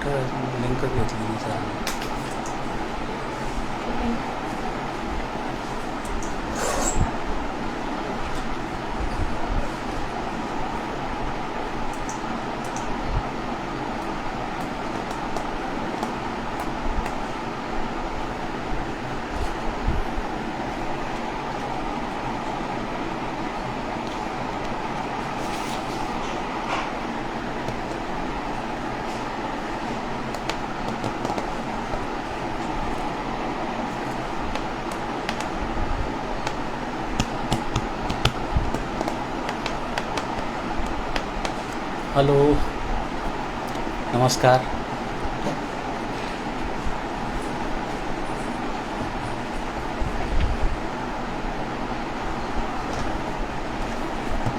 कुठं लिंक घेतली मी sir. Hello, नमस्कार.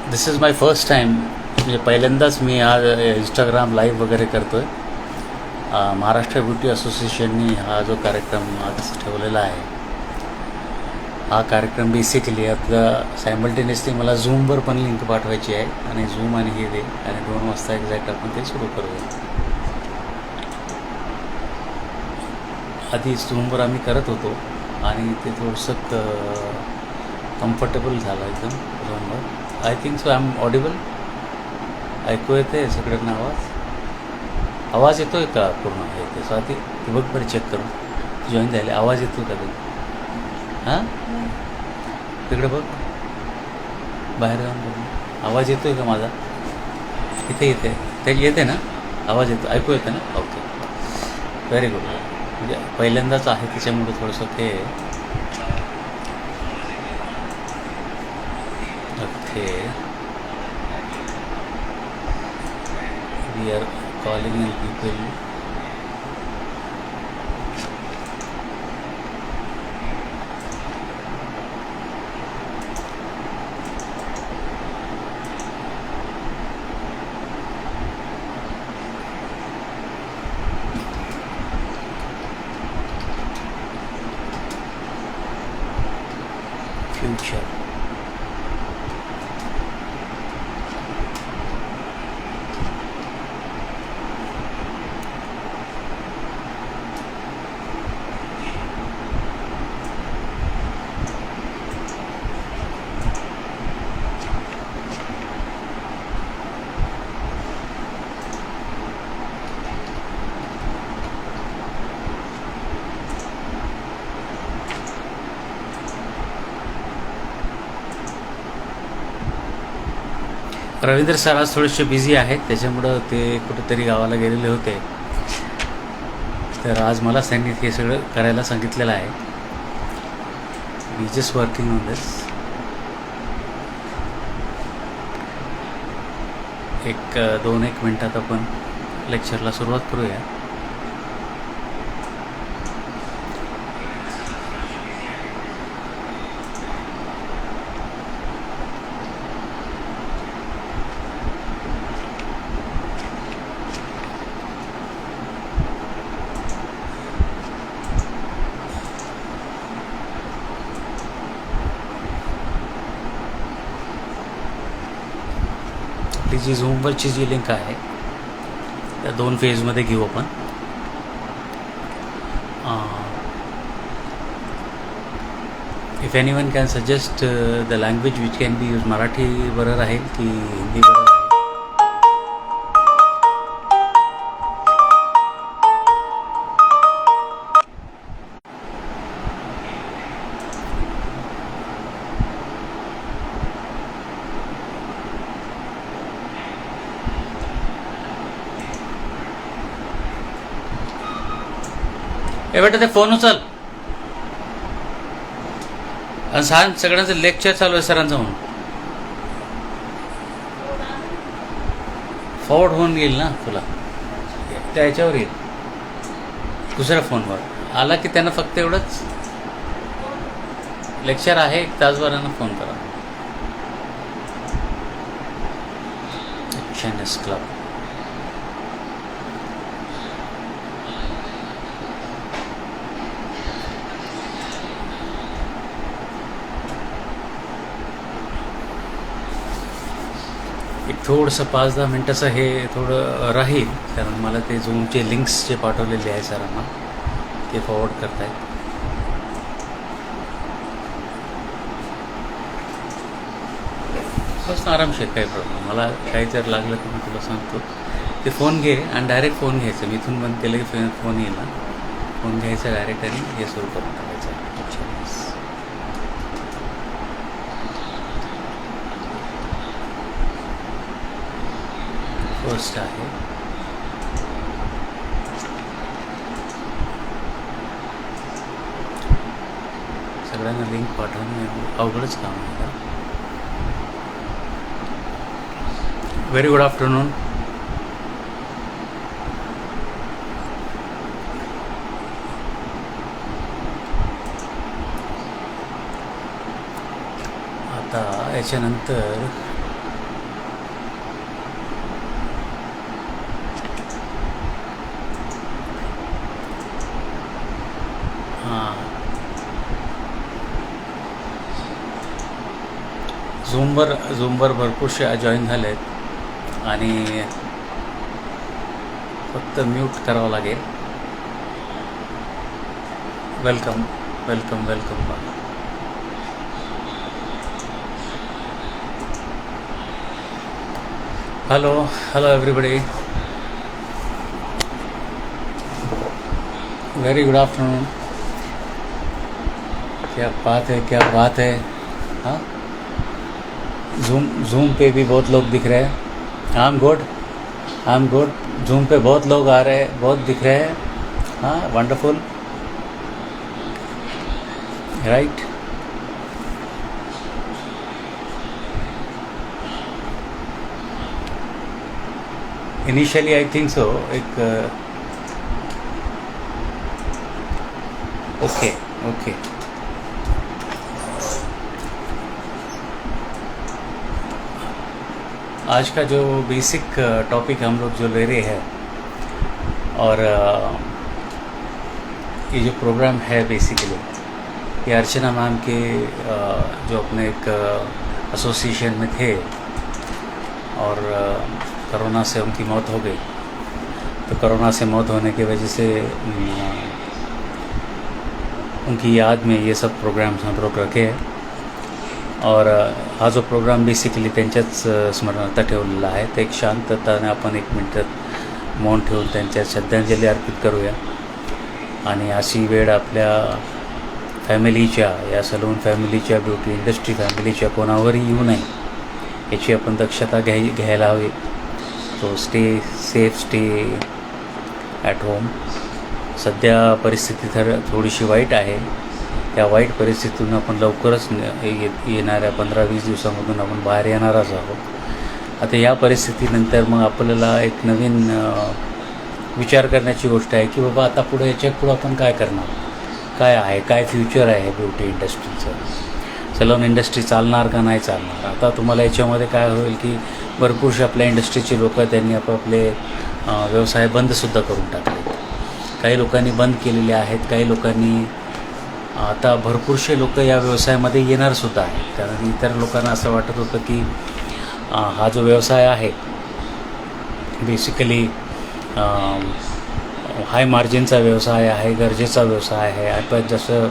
This is my first time, म्हणजे पहिल्यांदाच मी आज इंस्टाग्राम लाईव्ह वगैरे करतो आहे. महाराष्ट्र ब्युटी असोसिएशननी हा जो कार्यक्रम आज ठेवलेला आहे, हा कार्यक्रम बेसिकली आपलं सायमल्टेनियसली मला झूमवर पण लिंक पाठवायची आहे आणि झूम आणि हे दे आणि 2 वाजता एक्झॅक्ट आपण ते सुरू करूया. आधी झूमवर आम्ही करत होतो आणि ते थोडंसं कम्फर्टेबल झालं एकदम झूमवर. I think so I am audible. ऐकू येते सगळ्यांना आवाज येतो आहे का पूर्ण येते? सो आधी ते बघ बरं चेक करून जॉईन झाले. आवाज येतो का ते? हां, तिकडे बघ, बाहेर जाऊन बघ. आवाज येतो आहे का माझा? इथे येते, ते येते ना आवाज? येतो, ऐकू येतं ना? Okay, very good. म्हणजे पहिल्यांदाच आहे त्याच्यामुळे थोडंसं ते okay. We are calling in people. Future Ravindra sir आज थोडेसे बिझी आहेत, त्याच्यामुळं ते कुठेतरी गावाला गेलेले होते. तर आज मला त्यांनी हे सगळं करायला सांगितलेलं आहे. We just working on this. एक 2-1 मिनटात आपण लेक्चरला सुरुवात करूया. आपली जी झूमवरची जी लिंक आहे त्या 2 फेजमध्ये घेऊ आपण. If anyone can suggest the language which can be use, Marathi बरं राहील की हिंदी बरं राहील? ए बेटा ते फोन उचल आणि सांग सगळ्यांचं लेक्चर चालू आहे सरांचं म्हणून. फॉरवर्ड होऊन येईल ना तुला, त्या ह्याच्यावर येईल दुसऱ्या फोनवर. आला की त्यांना फक्त एवढंच लेक्चर आहे 1 तासभरानं फोन करा. एक्शन क्लब एक थोडंसं 5-10 मिनटाचं हे थोडं राहील, कारण मला ते झूमचे लिंक्स जे पाठवलेले आहे सरांना ते फॉरवर्ड करतायत. बस आरामशीर, काही प्रॉब्लेम. मला काही जर लागलं तर मी तुला सांगतो. ते फोन घे आणि डायरेक्ट फोन घ्यायचं. मी इथून बंद केलं की फोन येईल ना, फोन घ्यायचा डायरेक्ट आणि हे सुरू करून टाकायचं. फर्स्ट आहे सगळ्यांना लिंक पाठवणे अवघडच काम आहे का. Very good afternoon. आता याच्यानंतर झूमवर भरपूरसे जॉईन झाले आहेत आणि फक्त म्यूट करावं लागेल. Welcome welcome welcome. Hello hello everybody, very good afternoon. क्या बात है, क्या बात है. हाँ, जूम पे भी बहुत लोग दिख रहे हैं. I am good. जूम पे बहुत लोग आ रहे हैं, बहुत दिख रहे हैं. हाँ, wonderful, right. Initially I think so एक ओके ओके. आज का जो बेसिक टॉपिक हम लोग जो ले रहे हैं, और ये जो प्रोग्राम है बेसिकली ये अर्चना मैम के जो अपने एक एसोसिएशन में थे और कोरोना से उनकी मौत हो गई. तो कोरोना से मौत होने की वजह से उनकी याद में ये सब प्रोग्राम्स हम लोग रखे हैं. और हा जो प्रोग्राम बेसिकली त्यांच्याच स्मरणार्थ ठेवलेला आहे. तर एक शांतताने आपण 1 मिनिट मौन ठेवून त्यांच्या श्रद्धांजली अर्पित करूया. आणि अशी वेळ आपल्या फॅमिलीच्या, या सलून फॅमिलीच्या, ब्युटी इंडस्ट्री फॅमिलीच्या कोणावरही येऊ नये याची आपण दक्षता घ्यायला हवी. तो stay safe, stay at home. सध्या परिस्थिती थोडीशी वाईट आहे. या वाईट परिस्थितीतून आपण लवकरच येणाऱ्या 15-20 दिवसामधून आपण बाहेर येणारच आहोत. आता या परिस्थितीनंतर मग आपल्याला एक नवीन विचार करण्याची गोष्ट आहे की बाबा आता पुढे याच्यापुढं आपण काय करणार, काय आहे, काय फ्युचर आहे ब्युटी इंडस्ट्रीचं. सलून इंडस्ट्री चालणार का नाही चालणार. आता तुम्हाला याच्यामध्ये काय होईल की भरपूरशे आपल्या इंडस्ट्रीचे लोक त्यांनी आपापले व्यवसाय बंदसुद्धा करून टाकले. काही लोकांनी बंद केलेले आहेत, काही लोकांनी आता भरपूरशे लोक या व्यवसायामध्ये येणारसुद्धा आहेत. कारण इतर लोकांना असं वाटत होतं की हा जो व्यवसाय आहे बेसिकली हाय मार्जिनचा व्यवसाय आहे, गरजेचा व्यवसाय आहे. आपण जसं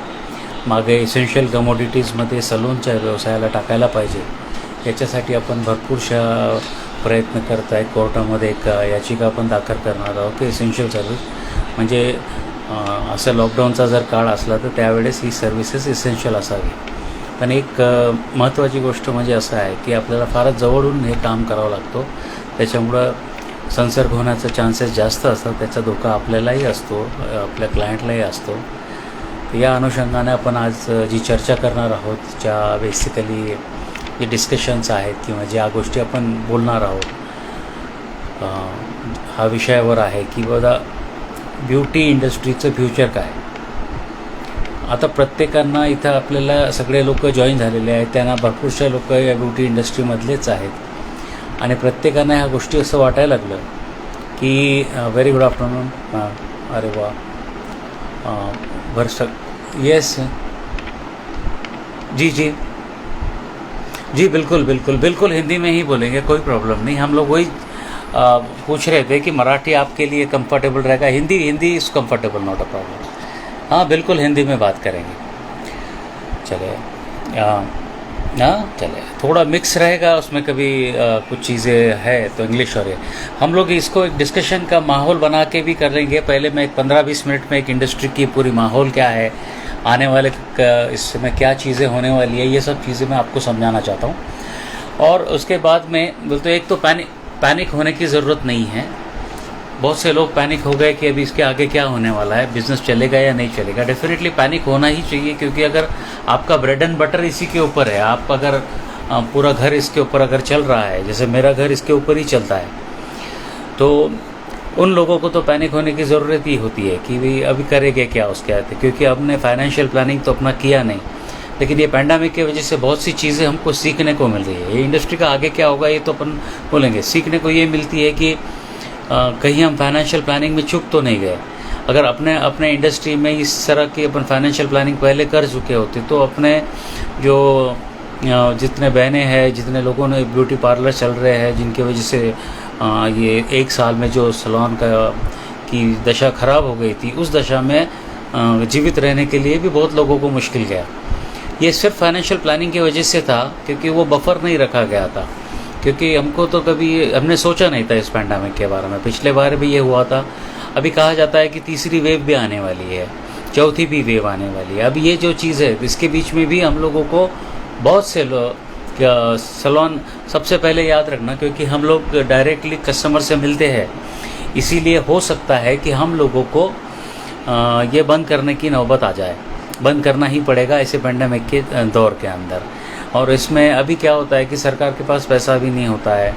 मागे इसेन्शियल कमोडिटीजमध्ये सलूनच्या व्यवसायाला टाकायला पाहिजे, याच्यासाठी आपण भरपूरशा प्रयत्न करत आहे. कोर्टामध्ये एक याचिका आपण दाखल करणार आहोत की इसेन्शियल सर्व्हिस म्हणजे असं लॉकडाऊनचा जर काळ असला तर त्यावेळेस ही सर्व्हिसेस इसेन्शियल असावी. पण एक महत्त्वाची गोष्ट म्हणजे असं आहे की आपल्याला फारच जवळून हे काम करावं लागतो. त्याच्यामुळं संसर्ग होण्याचा चान्सेस जास्त असतात. त्याचा धोका आपल्यालाही असतो, आपल्या क्लायंटलाही असतो. या अनुषंगाने आपण आज जी चर्चा करणार आहोत, ज्या बेसिकली जे डिस्कशन्स आहेत किंवा ज्या गोष्टी आपण बोलणार आहोत, हा विषयावर आहे की बघा ब्युटी इंडस्ट्रीचं फ्युचर काय. आता प्रत्येकांना इथं आपल्याला सगळे लोक जॉईन झालेले आहेत, त्यांना भरपूरशा लोक या ब्युटी इंडस्ट्रीमधलेच आहेत आणि प्रत्येकांना ह्या गोष्टी असं वाटायला लागलं की व्हेरी गुड आफ्टरनून. अरे वा येस जी जी जी बिल्कुल बिल्कुल बिल्कुल, हिंदी में ही बोलेंगे, कोई प्रॉब्लम नहीं। हम लोग वही पूछ रहे थे कि मराठी आपके लिए कंफर्टेबल रहेगा, Hindi Hindi is comfortable, not a problem. हाँ बिल्कुल, हिंदी में बात करेंगे। चले हाँ चले, थोड़ा मिक्स रहेगा उसमें, कभी कुछ चीज़ें है तो इंग्लिश और ये हम लोग इसको एक डिस्कशन का माहौल बना के भी कर लेंगे। पहले मैं एक 15-20 मिनट में एक इंडस्ट्री की पूरी माहौल क्या है, आने वाले इस समय क्या चीज़ें होने वाली है, ये सब चीज़ें मैं आपको समझाना चाहता हूँ। और उसके बाद में बोलते एक तो पैनिक होने की ज़रूरत नहीं है। बहुत से लोग पैनिक हो गए कि अभी इसके आगे क्या होने वाला है, बिज़नेस चलेगा या नहीं चलेगा। डेफिनेटली पैनिक होना ही चाहिए, क्योंकि अगर आपका ब्रेड एंड बटर इसी के ऊपर है, आप अगर पूरा घर इसके ऊपर अगर चल रहा है, जैसे मेरा घर इसके ऊपर ही चलता है, तो उन लोगों को तो पैनिक होने की ज़रूरत ही होती है कि भाई अभी करेंगे क्या उसके आते, क्योंकि हमने फाइनेंशियल प्लानिंग तो अपना किया नहीं। लेकिन ये पैंडेमिक की वजह से बहुत सी चीज़ें हमको सीखने को मिल रही है। ये इंडस्ट्री का आगे क्या होगा ये तो अपन बोलेंगे। सीखने को ये मिलती है कि कहीं हम फाइनेंशियल प्लानिंग में चूक तो नहीं गए। अगर अपने अपने इंडस्ट्री में इस तरह की अपन फाइनेंशियल प्लानिंग पहले कर चुके होते तो अपने जो जितने बहनें हैं, जितने लोगों ने ब्यूटी पार्लर चल रहे हैं, जिनकी वजह से ये 1 साल में जो सैलून की दशा ख़राब हो गई थी, उस दशा में जीवित रहने के लिए भी बहुत लोगों को मुश्किल गया। ये सिर्फ फाइनेंशियल प्लानिंग की वजह से था, क्योंकि वो बफर नहीं रखा गया था। क्योंकि हमको तो कभी हमने सोचा नहीं था इस पैंडेमिक के बारे में। पिछले बार भी ये हुआ था। अभी कहा जाता है कि तीसरी वेव भी आने वाली है, चौथी भी वेव आने वाली है। अब ये जो चीज़ है, इसके बीच में भी हम लोगों को बहुत से सैलून सबसे पहले याद रखना, क्योंकि हम लोग डायरेक्टली कस्टमर से मिलते हैं, इसीलिए हो सकता है कि हम लोगों को ये बंद करने की नौबत आ जाए। बंद करना ही पड़ेगा ऐसे पैंडेमिक के दौर के अंदर। और इसमें अभी क्या होता है कि सरकार के पास पैसा भी नहीं होता है।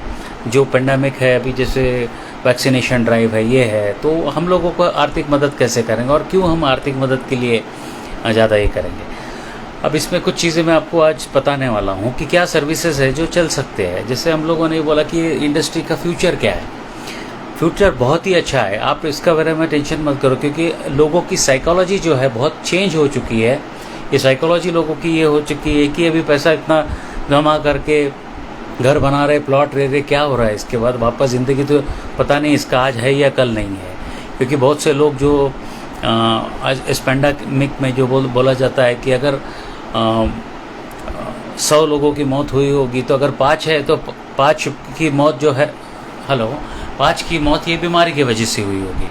जो पैंडेमिक है अभी, जैसे वैक्सीनेशन ड्राइव है, ये है, तो हम लोगों को आर्थिक मदद कैसे करेंगे और क्यों हम आर्थिक मदद के लिए ज़्यादा ये करेंगे। अब इसमें कुछ चीज़ें मैं आपको आज बताने वाला हूँ कि क्या सर्विसेज है जो चल सकते हैं। जैसे हम लोगों ने बोला कि इंडस्ट्री का फ्यूचर क्या है। फ्यूचर बहुत ही अच्छा है, आप इसका बारे में टेंशन मत करो, क्योंकि लोगों की साइकोलॉजी जो है बहुत चेंज हो चुकी है। ये साइकोलॉजी लोगों की ये हो चुकी है कि अभी पैसा इतना जमा करके घर बना रहे, प्लॉट ले रहे, क्या हो रहा है इसके बाद वापस ज़िंदगी तो पता नहीं इसका आज है या कल नहीं है। क्योंकि बहुत से लोग जो आज इस पैंडेमिक में जो बोला जाता है कि अगर 100 लोगों की मौत हुई होगी, तो अगर 5 है तो 5 की मौत जो है 5 की मौत ये बीमारी की वजह से हुई होगी।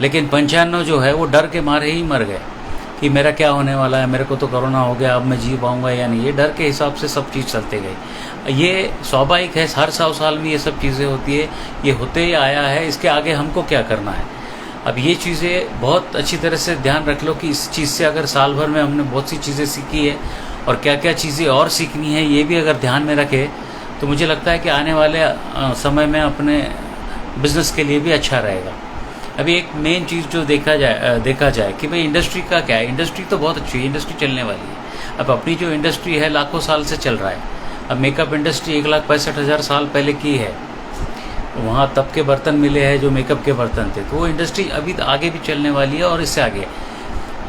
लेकिन 95 जो है वो डर के मारे ही मर गए कि मेरा क्या होने वाला है, मेरे को तो कोरोना हो गया, अब मैं जी पाऊँगा या नहीं। ये डर के हिसाब से सब चीज़ चलते गई। ये स्वाभाविक है, हर 100 साल में ये सब चीज़ें होती है, ये होते ही आया है। इसके आगे हमको क्या करना है। अब ये चीज़ें बहुत अच्छी तरह से ध्यान रख लो कि इस चीज़ से अगर साल भर में हमने बहुत सी चीज़ें सीखी है और क्या क्या चीज़ें और सीखनी है, ये भी अगर ध्यान में रखे तो मुझे लगता है कि आने वाले समय में अपने बिज़नेस के लिए भी अच्छा रहेगा। अभी एक मेन चीज़ जो देखा जाए कि भाई इंडस्ट्री का क्या है। इंडस्ट्री तो बहुत अच्छी है, इंडस्ट्री चलने वाली है। अब अपनी जो इंडस्ट्री है लाखों साल से चल रहा है। अब मेकअप इंडस्ट्री 1,65,000 साल पहले की है। वहाँ तब के बर्तन मिले हैं जो मेकअप के बर्तन थे, तो वो इंडस्ट्री अभी आगे भी चलने वाली है। और इससे आगे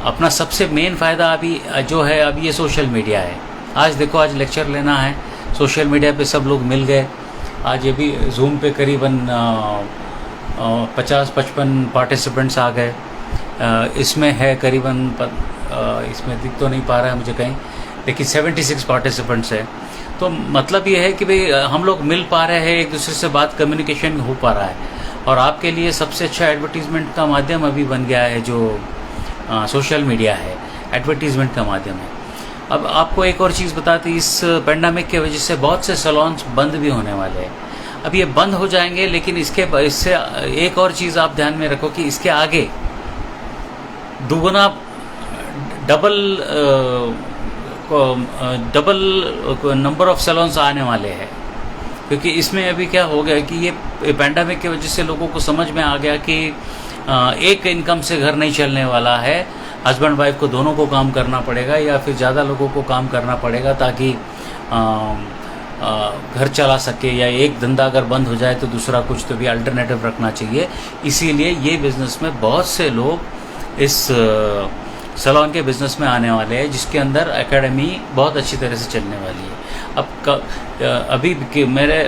अपना सबसे मेन फ़ायदा अभी जो है, अभी ये सोशल मीडिया है। आज देखो, आज लेक्चर लेना है, सोशल मीडिया पे सब लोग मिल गए। आज ये भी जूम पे करीबन 50-55 पार्टिसिपेंट्स आ गए। इसमें है करीबन इसमें दिख तो नहीं पा रहा है मुझे कहीं, लेकिन 76 पार्टिसिपेंट्स है। तो मतलब ये है कि भाई हम लोग मिल पा रहे हैं, एक दूसरे से बात, कम्युनिकेशन हो पा रहा है। और आपके लिए सबसे अच्छा एडवर्टीज़मेंट का माध्यम अभी बन गया है जो सोशल मीडिया है, एडवर्टीज़मेंट का माध्यम है। अब आपको एक और चीज़ बताती, इस पेंडेमिक की वजह से बहुत से सैलून्स बंद भी होने वाले हैं। अब ये बंद हो जाएंगे, लेकिन इससे एक और चीज़ आप ध्यान में रखो कि इसके आगे दुगना डबल नंबर ऑफ सैलून्स आने वाले हैं। क्योंकि इसमें अभी क्या हो गया कि ये पैंडेमिक की वजह से लोगों को समझ में आ गया कि एक इनकम से घर नहीं चलने वाला है। हस्बैंड वाइफ को दोनों को काम करना पड़ेगा, या फिर ज़्यादा लोगों को काम करना पड़ेगा ताकि घर चला सके। या एक धंधा अगर बंद हो जाए तो दूसरा कुछ तो भी अल्टरनेटिव रखना चाहिए। इसीलिए ये बिज़नेस में बहुत से लोग इस सैलून के बिज़नेस में आने वाले हैं, जिसके अंदर एकेडमी बहुत अच्छी तरह से चलने वाली है। अभी मेरे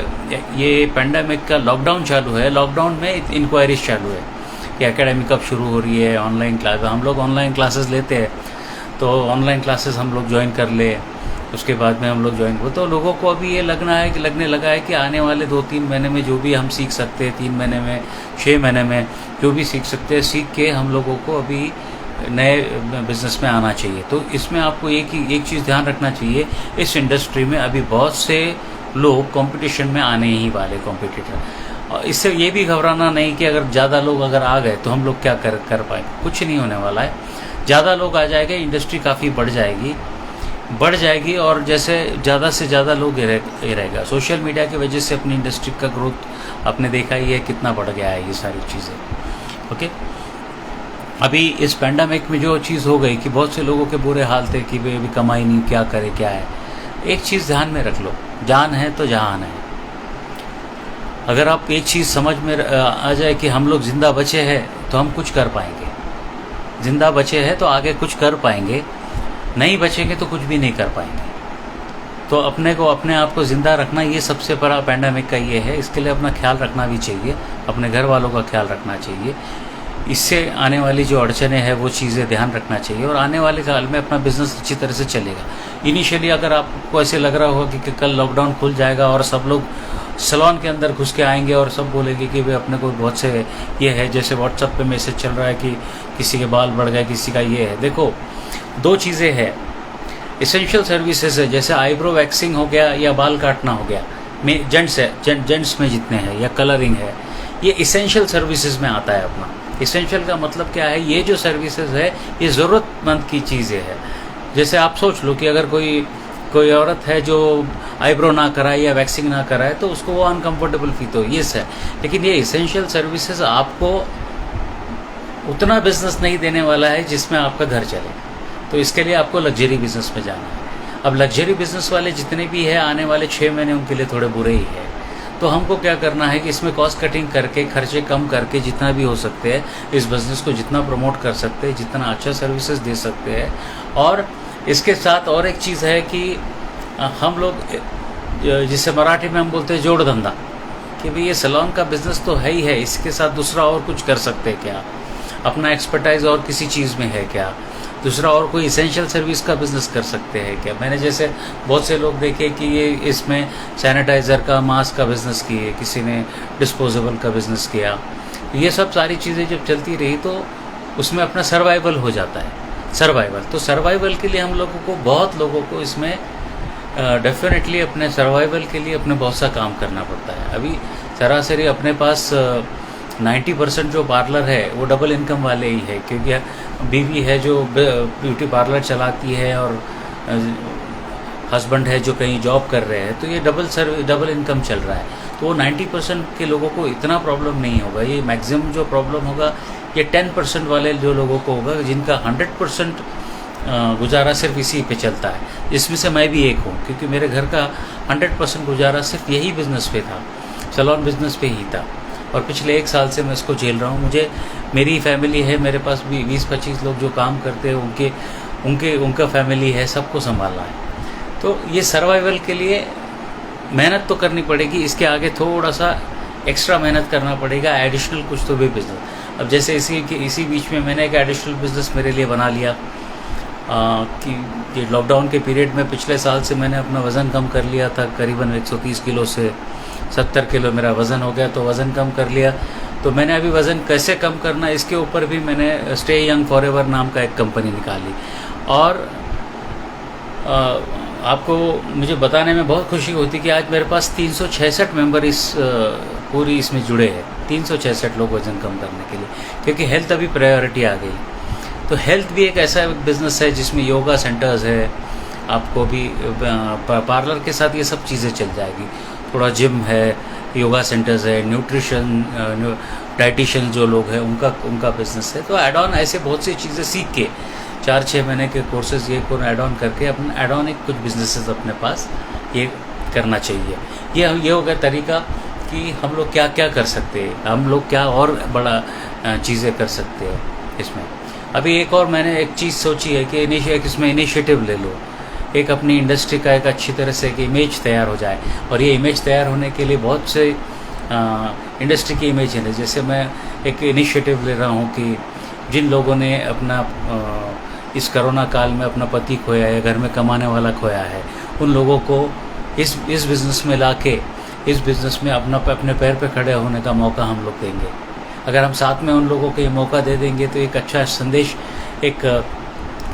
ये पेंडेमिक का लॉकडाउन चालू है, लॉकडाउन में इंक्वायरीज चालू है कि एकेडमी कब शुरू हो रही है, ऑनलाइन क्लास। हम लोग ऑनलाइन क्लासेस लेते हैं, तो ऑनलाइन क्लासेस हम लोग ज्वाइन कर ले, उसके बाद में हम लोग ज्वाइन हो। तो लोगों को अभी ये लगने लगा है कि आने वाले 2-3 महीने में जो भी हम सीख सकते हैं, 3 महीने में, 6 महीने में जो भी सीख सकते हैं, सीख के हम लोगों को अभी नए बिज़नेस में आना चाहिए। तो इसमें आपको एक चीज़ ध्यान रखना चाहिए, इस इंडस्ट्री में अभी बहुत से लोग कंपटीशन में आने ही वाले कॉम्पिटिटर। और इससे ये भी घबराना नहीं कि अगर ज़्यादा लोग अगर आ गए तो हम लोग क्या कर पाए, कुछ नहीं होने वाला है। ज़्यादा लोग आ जाएंगे, इंडस्ट्री काफ़ी बढ़ जाएगी और जैसे ज़्यादा से ज़्यादा लोग रहेगा। सोशल मीडिया की वजह से अपनी इंडस्ट्री का ग्रोथ आपने देखा ही है कितना बढ़ गया है, ये सारी चीज़ें। ओके, अभी इस पैंडेमिक में जो चीज़ हो गई कि बहुत से लोगों के बुरे हाल थे कि वे अभी कमाई नहीं, क्या करे क्या है। एक चीज़ ध्यान में रख लो, जान है तो जहान है। अगर आप एक चीज़ समझ में आ जाए कि हम लोग जिंदा बचे हैं तो हम कुछ कर पाएंगे, जिंदा बचे हैं तो आगे कुछ कर पाएंगे, नहीं बचेंगे तो कुछ भी नहीं कर पाएंगे। तो अपने आप को ज़िंदा रखना, ये सबसे बड़ा पैंडेमिक का ये है। इसके लिए अपना ख्याल रखना भी चाहिए, अपने घर वालों का ख्याल रखना चाहिए। इससे आने वाली जो अड़चने हैं वो चीज़ें ध्यान रखना चाहिए, और आने वाले साल में अपना बिजनेस अच्छी तरह से चलेगा। इनिशियली अगर आपको ऐसे लग रहा होगा कि कल लॉकडाउन खुल जाएगा और सब लोग सैलून के अंदर घुस के आएंगे और सब बोलेंगे कि भाई अपने को बहुत से ये है, जैसे व्हाट्सएप पे मैसेज चल रहा है कि किसी के बाल बढ़ गए, किसी का ये है। देखो, 2 चीज़ें हैं, इसेंशियल सर्विसेज है, जैसे आईब्रो वैक्सिंग हो गया या बाल काटना हो गया, में जेंट्स में जितने हैं, या कलरिंग है, ये इसेंशियल सर्विसेज में आता है अपना। इसेंशियल का मतलब क्या है, ये जो सर्विसेज है ये ज़रूरतमंद की चीज़ें है। जैसे आप सोच लो कि अगर कोई औरत है जो आईब्रो ना कराए या वैक्सिंग ना कराए तो उसको वो अनकंफर्टेबल फील तो ये है, लेकिन ये इसेंशियल सर्विसेज आपको उतना बिजनेस नहीं देने वाला है जिसमें आपका घर चले। तो इसके लिए आपको लग्जरी बिजनेस में जाना है। अब लग्जरी बिजनेस वाले जितने भी हैं, आने वाले 6 महीने उनके लिए थोड़े बुरे ही है। तो हमको क्या करना है कि इसमें कॉस्ट कटिंग करके, खर्चे कम करके, जितना भी हो सकते हैं इस बिज़नेस को जितना प्रमोट कर सकते हैं, जितना अच्छा सर्विसेज दे सकते हैं। और इसके साथ और एक चीज़ है कि हम लोग जिसे मराठी में हम बोलते हैं जोड़ धंधा, कि भाई ये सैलून का बिज़नेस तो है ही है, इसके साथ दूसरा और कुछ कर सकते हैं क्या, अपना एक्सपर्टाइज और किसी चीज़ में है क्या, दूसरा और कोई इसेंशियल सर्विस का बिज़नेस कर सकते हैं क्या। मैंने जैसे बहुत से लोग देखे कि ये इसमें सैनिटाइज़र का, मास्क का बिज़नेस किए, किसी ने डिस्पोजेबल का बिज़नेस किया। ये सब सारी चीज़ें जब चलती रही तो उसमें अपना सर्वाइवल हो जाता है। तो सर्वाइवल के लिए हम लोगों को, बहुत लोगों को इसमें डेफिनेटली अपने सर्वाइवल के लिए अपने बहुत सा काम करना पड़ता है। अभी सरासरी अपने पास 90% जो पार्लर है वो डबल इनकम वाले ही है, क्योंकि बीवी है जो ब्यूटी पार्लर चलाती है और हस्बैंड है जो कहीं जॉब कर रहे हैं, तो ये डबल इनकम चल रहा है। तो वो 90% के लोगों को इतना प्रॉब्लम नहीं होगा। ये मैक्सिमम जो प्रॉब्लम होगा ये 10% वाले जो लोगों को होगा, जिनका 100% गुजारा सिर्फ इसी पे चलता है, जिसमें से मैं भी एक हूँ, क्योंकि मेरे घर का 100% गुजारा सिर्फ यही बिज़नेस पे था, सैलून बिज़नेस पे ही था। और पिछले 1 साल से मैं इसको झेल रहा हूँ। मेरी फैमिली है, मेरे पास भी 20-25 लोग जो काम करते हैं, उनका फैमिली है, सबको संभालना है। तो ये सर्वाइवल के लिए मेहनत तो करनी पड़ेगी, इसके आगे थोड़ा सा एक्स्ट्रा मेहनत करना पड़ेगा, एडिशनल कुछ तो भी बिज़नेस। अब जैसे इसी बीच में मैंने एक एडिशनल बिज़नेस मेरे लिए बना लिया कि ये लॉकडाउन के पीरियड में पिछले साल से मैंने अपना वज़न कम कर लिया था, करीबन 130 किलो से 70 किलो मेरा वज़न हो गया। तो वज़न कम कर लिया, तो मैंने अभी वज़न कैसे कम करना, इसके ऊपर भी मैंने स्टे यंग फॉरएवर नाम का एक कंपनी निकाली। और आपको मुझे बताने में बहुत खुशी होती कि आज मेरे पास 366 मेंबर पूरी इसमें जुड़े हैं, 366 लोग वज़न कम करने के लिए, क्योंकि हेल्थ अभी प्रायोरिटी आ गई। तो हेल्थ भी एक ऐसा बिज़नेस है जिसमें योगा सेंटर्स है, आपको भी पार्लर के साथ ये सब चीज़ें चल जाएगी। थोड़ा जिम है, योगा सेंटर्स है, न्यूट्रिशन, डाइटिशियन जो लोग हैं उनका बिज़नेस है। तो एड ऑन ऐसे बहुत सी चीज़ें सीख के 4-6 महीने के कोर्सेज ये को ऐड ऑन करके अपने ऐड ऑन एक कुछ बिजनेसेस अपने पास ये करना चाहिए। ये हो गया तरीका कि हम लोग क्या क्या कर सकते हैं, हम लोग क्या और बड़ा चीज़ें कर सकते हैं इसमें। अभी एक और मैंने एक चीज़ सोची है कि इसमें इनिशिएटिव ले लो, एक अपनी इंडस्ट्री का एक अच्छी तरह से एक इमेज तैयार हो जाए। और ये इमेज तैयार होने के लिए बहुत से इंडस्ट्री की इमेज है। जैसे मैं एक इनिशिएटिव ले रहा हूँ कि जिन लोगों ने अपना इस कोरोना काल में अपना पति खोया है, घर में कमाने वाला खोया है, उन लोगों को इस बिज़नेस में लाके इस बिज़नेस में अपने पैर पे खड़े होने का मौका हम लोग देंगे। अगर हम साथ में उन लोगों को ये मौका दे देंगे तो एक अच्छा संदेश एक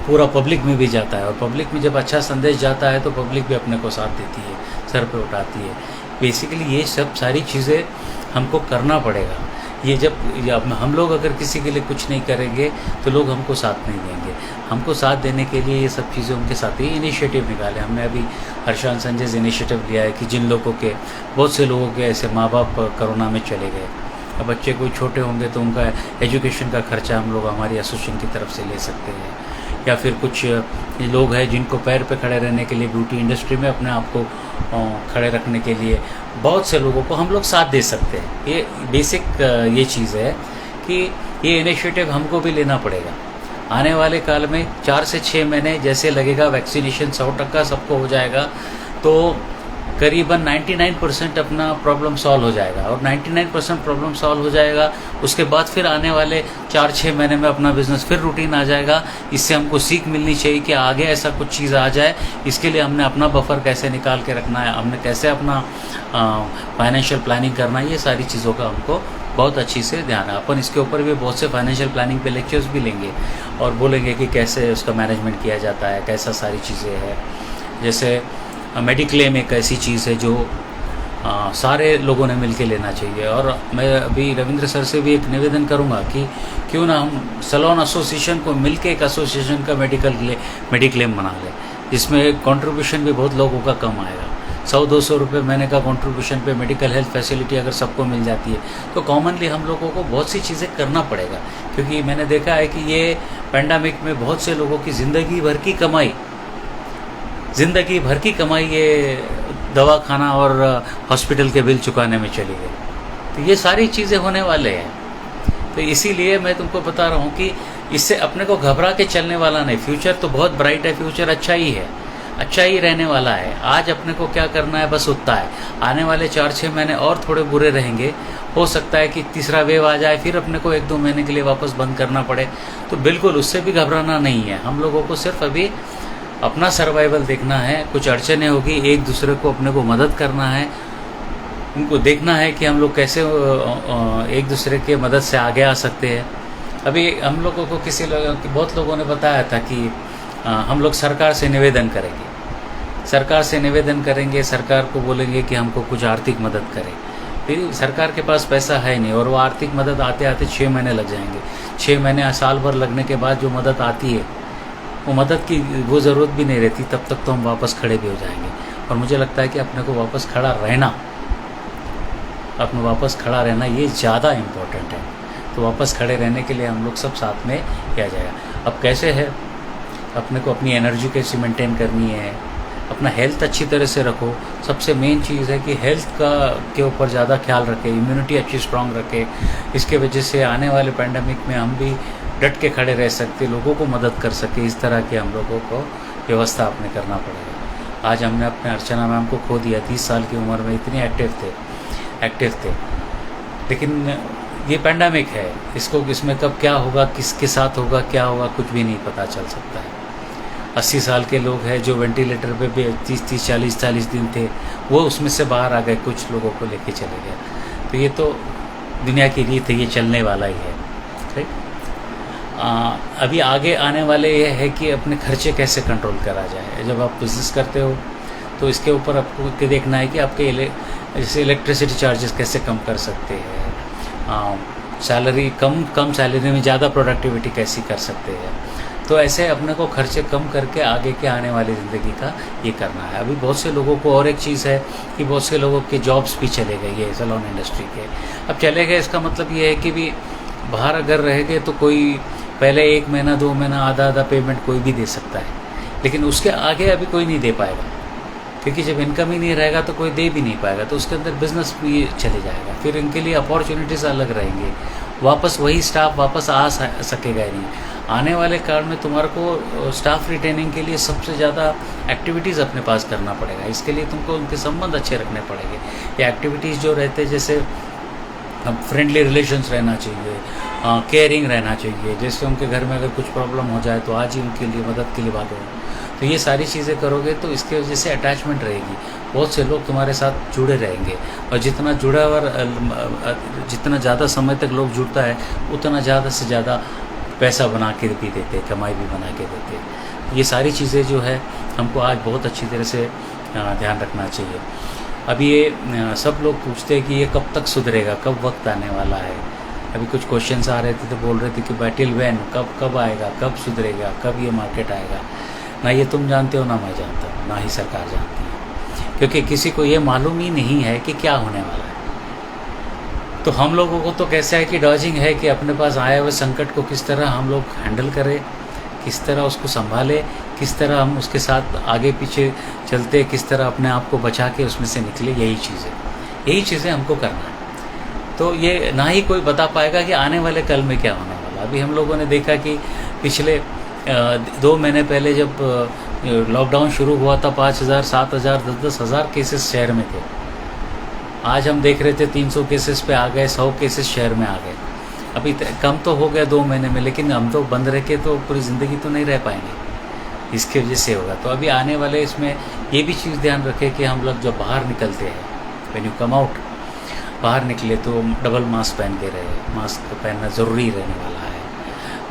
पूरा पब्लिक में भी जाता है, और पब्लिक में जब अच्छा संदेश जाता है तो पब्लिक भी अपने को साथ देती है, सर पे उठाती है। बेसिकली ये सब सारी चीज़ें हमको करना पड़ेगा। ये जब हम लोग अगर किसी के लिए कुछ नहीं करेंगे तो लोग हमको साथ नहीं देंगे। हमको साथ देने के लिए ये सब चीज़ें उनके साथ ही इनिशिएटिव निकाले। हमने अभी हर्षान संजय इनिशिएटिव लिया है कि जिन लोगों के बहुत से लोगों के ऐसे माँ बाप कोरोना में चले गए, अब बच्चे कोई छोटे होंगे तो उनका एजुकेशन का खर्चा हम लोग हमारी एसोसिएशन की तरफ से ले सकते हैं। या फिर कुछ लोग हैं जिनको पैर पे खड़े रहने के लिए ब्यूटी इंडस्ट्री में अपने आप को खड़े रखने के लिए बहुत से लोगों को हम लोग साथ दे सकते हैं। ये बेसिक ये चीज़ है कि ये इनिशिएटिव हमको भी लेना पड़ेगा। आने वाले काल में 4 से 6 महीने जैसे लगेगा वैक्सीनेशन 100% सबको हो जाएगा तो करीबन 99% अपना प्रॉब्लम सॉल्व हो जाएगा। और 99% प्रॉब्लम सॉल्व हो जाएगा, उसके बाद फिर आने वाले 4-6 महीने में अपना बिजनेस फिर रूटीन आ जाएगा। इससे हमको सीख मिलनी चाहिए कि आगे ऐसा कुछ चीज़ आ जाए, इसके लिए हमने अपना बफर कैसे निकाल के रखना है, हमने कैसे अपना फाइनेंशियल प्लानिंग करना है, ये सारी चीज़ों का हमको बहुत अच्छी से ध्यान है। अपन इसके ऊपर भी बहुत से फाइनेंशियल प्लानिंग पे लेक्चर्स भी लेंगे और बोलेंगे कि कैसे उसका मैनेजमेंट किया जाता है, कैसा सारी चीज़ें हैं। जैसे मेडिक्लेम एक ऐसी चीज़ है जो सारे लोगों ने मिलके लेना चाहिए। और मैं अभी रविंद्र सर से भी एक निवेदन करूंगा कि क्यों ना हम सैलून एसोसिएशन को मिलके एक एसोसिएशन का मेडिक्लेम बना लें, जिसमें कंट्रीब्यूशन भी बहुत लोगों का कम आएगा। 100-200 रुपये महीने का कंट्रीब्यूशन पे मेडिकल हेल्थ फैसिलिटी अगर सबको मिल जाती है तो कॉमनली हम लोगों को बहुत सी चीज़ें करना पड़ेगा। क्योंकि मैंने देखा है कि ये पैंडेमिक में बहुत से लोगों की ज़िंदगी भर की कमाई ये दवा खाना और हॉस्पिटल के बिल चुकाने में चली गई। तो ये सारी चीज़ें होने वाले हैं। तो इसीलिए मैं तुमको बता रहा हूँ कि इससे अपने को घबरा के चलने वाला नहीं। फ्यूचर तो बहुत ब्राइट है, फ्यूचर अच्छा ही है, अच्छा ही रहने वाला है। आज अपने को क्या करना है बस उतना है। आने वाले 4-6 महीने और थोड़े बुरे रहेंगे, हो सकता है कि तीसरा वेव आ जाए, फिर अपने को 1-2 महीने के लिए वापस बंद करना पड़े। तो बिल्कुल उससे भी घबराना नहीं है। हम लोगों को सिर्फ अभी अपना सर्वाइवल देखना है। कुछ अड़चने होगी, एक दूसरे को अपने को मदद करना है, उनको देखना है कि हम लोग कैसे एक दूसरे के मदद से आगे आ सकते हैं। अभी हम लोगों को बहुत लोगों ने बताया था कि हम लोग सरकार से निवेदन करेंगे, सरकार को बोलेंगे कि हमको कुछ आर्थिक मदद करे। फिर सरकार के पास पैसा है नहीं और वो आर्थिक मदद आते आते 6 महीने लग जाएंगे। 6 महीने साल भर लगने के बाद जो मदद आती है वो मदद की वो ज़रूरत भी नहीं रहती, तब तक तो हम वापस खड़े भी हो जाएंगे। और मुझे लगता है कि अपने को वापस खड़ा रहना ये ज़्यादा इम्पोर्टेंट है। तो वापस खड़े रहने के लिए हम लोग सब साथ में किया जाएगा। अब कैसे है, अपने को अपनी एनर्जी कैसे मेंटेन करनी है, अपना हेल्थ अच्छी तरह से रखो। सबसे मेन चीज़ है कि हेल्थ के ऊपर ज़्यादा ख्याल रखें, इम्यूनिटी अच्छी स्ट्रांग रखें। इसके वजह से आने वाले पैंडेमिक में हम भी डट के खड़े रह सकते, लोगों को मदद कर सके। इस तरह की हम लोगों को व्यवस्था अपने करना पड़ेगा। आज हमने अपने अर्चना मैम को खो दिया। 30 साल की उम्र में इतने एक्टिव थे, लेकिन ये पैंडेमिक है, इसमें कब क्या होगा, किसके साथ होगा, क्या होगा, कुछ भी नहीं पता चल सकता है। 80 साल के लोग हैं जो वेंटिलेटर पे भी 30 40 दिन थे, वो उसमें से बाहर आ गए, कुछ लोगों को लेके चले गए। तो ये तो दुनिया की रीत है, ये चलने वाला ही है। राइट। अभी आगे आने वाले ये है कि अपने खर्चे कैसे कंट्रोल करा जाए। जब आप बिज़नेस करते हो तो इसके ऊपर आपको देखना है कि आपके जैसे इलेक्ट्रिसिटी चार्जेस कैसे कम कर सकते हैं, सैलरी कम सैलरी में ज़्यादा प्रोडक्टिविटी कैसी कर सकते हैं। तो ऐसे अपने को खर्चे कम करके आगे के आने वाली ज़िंदगी का ये करना है। अभी बहुत से लोगों को और एक चीज़ है कि बहुत से लोगों के जॉब्स भी चले गए ये सैलून इंडस्ट्री के। अब चले गए, इसका मतलब ये है कि भी बाहर अगर रह गए तो कोई पहले 1 महीना 2 महीना आधा पेमेंट कोई भी दे सकता है, लेकिन उसके आगे अभी कोई नहीं दे पाएगा, क्योंकि जब इनकम ही नहीं रहेगा तो कोई दे भी नहीं पाएगा। तो उसके अंदर बिजनेस भी चले जाएगा। फिर इनके लिए अपॉर्चुनिटीज़ अलग रहेंगे, वापस वही स्टाफ वापस आ सकेगा ही नहीं। आने वाले काल में तुम्हारे को स्टाफ रिटेनिंग के लिए सबसे ज़्यादा एक्टिविटीज़ अपने पास करना पड़ेगा। इसके लिए तुमको उनके संबंध अच्छे रखने पड़ेंगे। ये एक्टिविटीज़ जो रहते जैसे फ्रेंडली रिलेशंस रहना चाहिए, केयरिंग रहना चाहिए, जैसे उनके घर में अगर कुछ प्रॉब्लम हो जाए तो आज ही उनके लिए मदद के लिए भागो। तो ये सारी चीज़ें करोगे तो इसके वजह से अटैचमेंट रहेगी, बहुत से लोग तुम्हारे साथ जुड़े रहेंगे। और जितना जुड़ा हुआ जितना ज़्यादा समय तक लोग जुड़ता है उतना ज़्यादा से ज़्यादा पैसा बना के भी देते, कमाई भी बना के देते। ये सारी चीज़ें जो है हमको आज बहुत अच्छी तरह से ध्यान रखना चाहिए। अभी ये सब लोग पूछते हैं कि ये कब तक सुधरेगा, कब वक्त आने वाला है। अभी कुछ क्वेश्चंस आ रहे थे तो बोल रहे थे कि टिल व्हेन, कब आएगा, कब सुधरेगा, कब ये मार्केट आएगा। ना ये तुम जानते हो, ना मैं जानता हूँ, ना ही सरकार जानती है, क्योंकि किसी को ये मालूम ही नहीं है कि क्या होने वाला है। तो हम लोगों को तो कैसा है कि डॉजिंग है कि अपने पास आए हुए संकट को किस तरह हम लोग हैंडल करें, किस तरह उसको संभाले, किस तरह हम उसके साथ आगे पीछे चलते, किस तरह अपने आप को बचा के उसमें से निकले। यही चीज़ें हमको करना है। तो ये ना ही कोई बता पाएगा कि आने वाले कल में क्या होने वाला। अभी हम लोगों ने देखा कि पिछले 2 महीने पहले जब लॉकडाउन शुरू हुआ था 5,000, 7,000, 10,000 केसेस शहर में थे। आज हम देख रहे थे 300 केसेस पे आ गए, 100 केसेस शहर में आ गए। अभी कम तो हो गया 2 महीने में, लेकिन हम तो बंद रह के तो पूरी ज़िंदगी तो नहीं रह पाएंगे, इसकी वजह से होगा। तो अभी आने वाले इसमें ये भी चीज़ ध्यान रखें कि हम लोग जब बाहर निकलते हैं, व्हेन यू कम आउट, बाहर निकले तो डबल मास्क पहन के रहे। मास्क पहनना ज़रूरी रहने वाला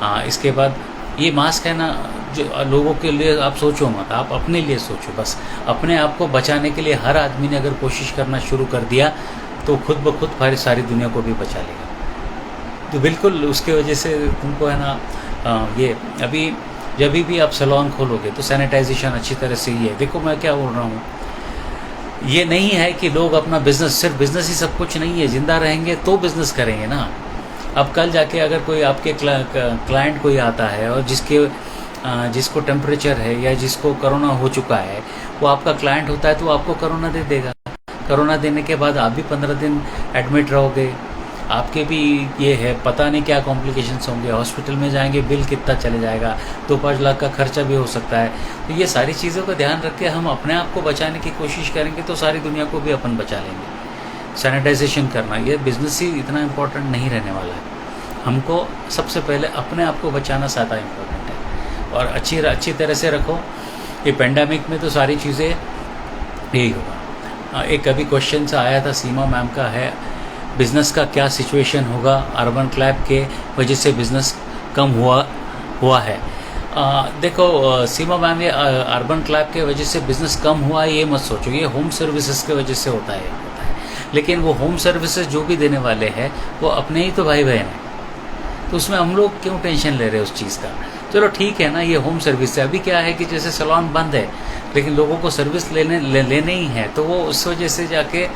है। इसके बाद ये मास्क है ना, जो लोगों के लिए आप सोचो मत, आप अपने लिए सोचो। बस अपने आप को बचाने के लिए हर आदमी ने अगर कोशिश करना शुरू कर दिया तो खुद ब खुद सारी दुनिया को भी बचा लेगा। तो बिल्कुल उसके वजह से तुमको है ना ये अभी जब भी आप सैलून खोलोगे तो सैनिटाइजेशन अच्छी तरह से ही है। देखो मैं क्या बोल रहा हूँ, ये नहीं है कि लोग अपना बिज़नेस, सिर्फ बिज़नेस ही सब कुछ नहीं है। ज़िंदा रहेंगे तो बिज़नेस करेंगे ना। अब कल जाके अगर कोई आपके क्लाइंट कोई आता है और जिसको टेम्परेचर है या जिसको कोरोना हो चुका है, वो आपका क्लाइंट होता है तो आपको कोरोना दे देगा। कोरोना देने के बाद आप भी 15 दिन एडमिट रहोगे, आपके भी ये है, पता नहीं क्या कॉम्प्लिकेशंस होंगे। हॉस्पिटल में जाएंगे, बिल कितना चले जाएगा, 2-5 लाख का खर्चा भी हो सकता है। तो ये सारी चीज़ों का ध्यान रख के हम अपने आप को बचाने की कोशिश करेंगे तो सारी दुनिया को भी अपन बचा लेंगे। सैनिटाइजेशन करना, ये बिज़नेस ही इतना इम्पोर्टेंट नहीं रहने वाला है। हमको सबसे पहले अपने आप को बचाना ज़्यादा इम्पोर्टेंट है और अच्छी तरह से रखो। ये पेंडेमिक में तो सारी चीज़ें यही होगा। एक अभी क्वेश्चन सा आया था सीमा मैम का, है बिज़नेस का क्या सिचुएशन होगा, अर्बन क्लैब के वजह से बिज़नेस कम हुआ है। देखो सीमा मैम, ये अर्बन क्लैब के वजह से बिज़नेस कम हुआ है ये मत सोचो, ये होम सर्विसेज के वजह से होता है। लेकिन वो होम सर्विसेज जो भी देने वाले हैं वो अपने ही तो भाई बहन हैं, तो उसमें हम लोग क्यों टेंशन ले रहे हैं उस चीज़ का। चलो ठीक है ना, ये होम सर्विस है। अभी क्या है कि जैसे सैलून बंद है लेकिन लोगों को सर्विस लेने ही है, तो वो उस वजह से जाके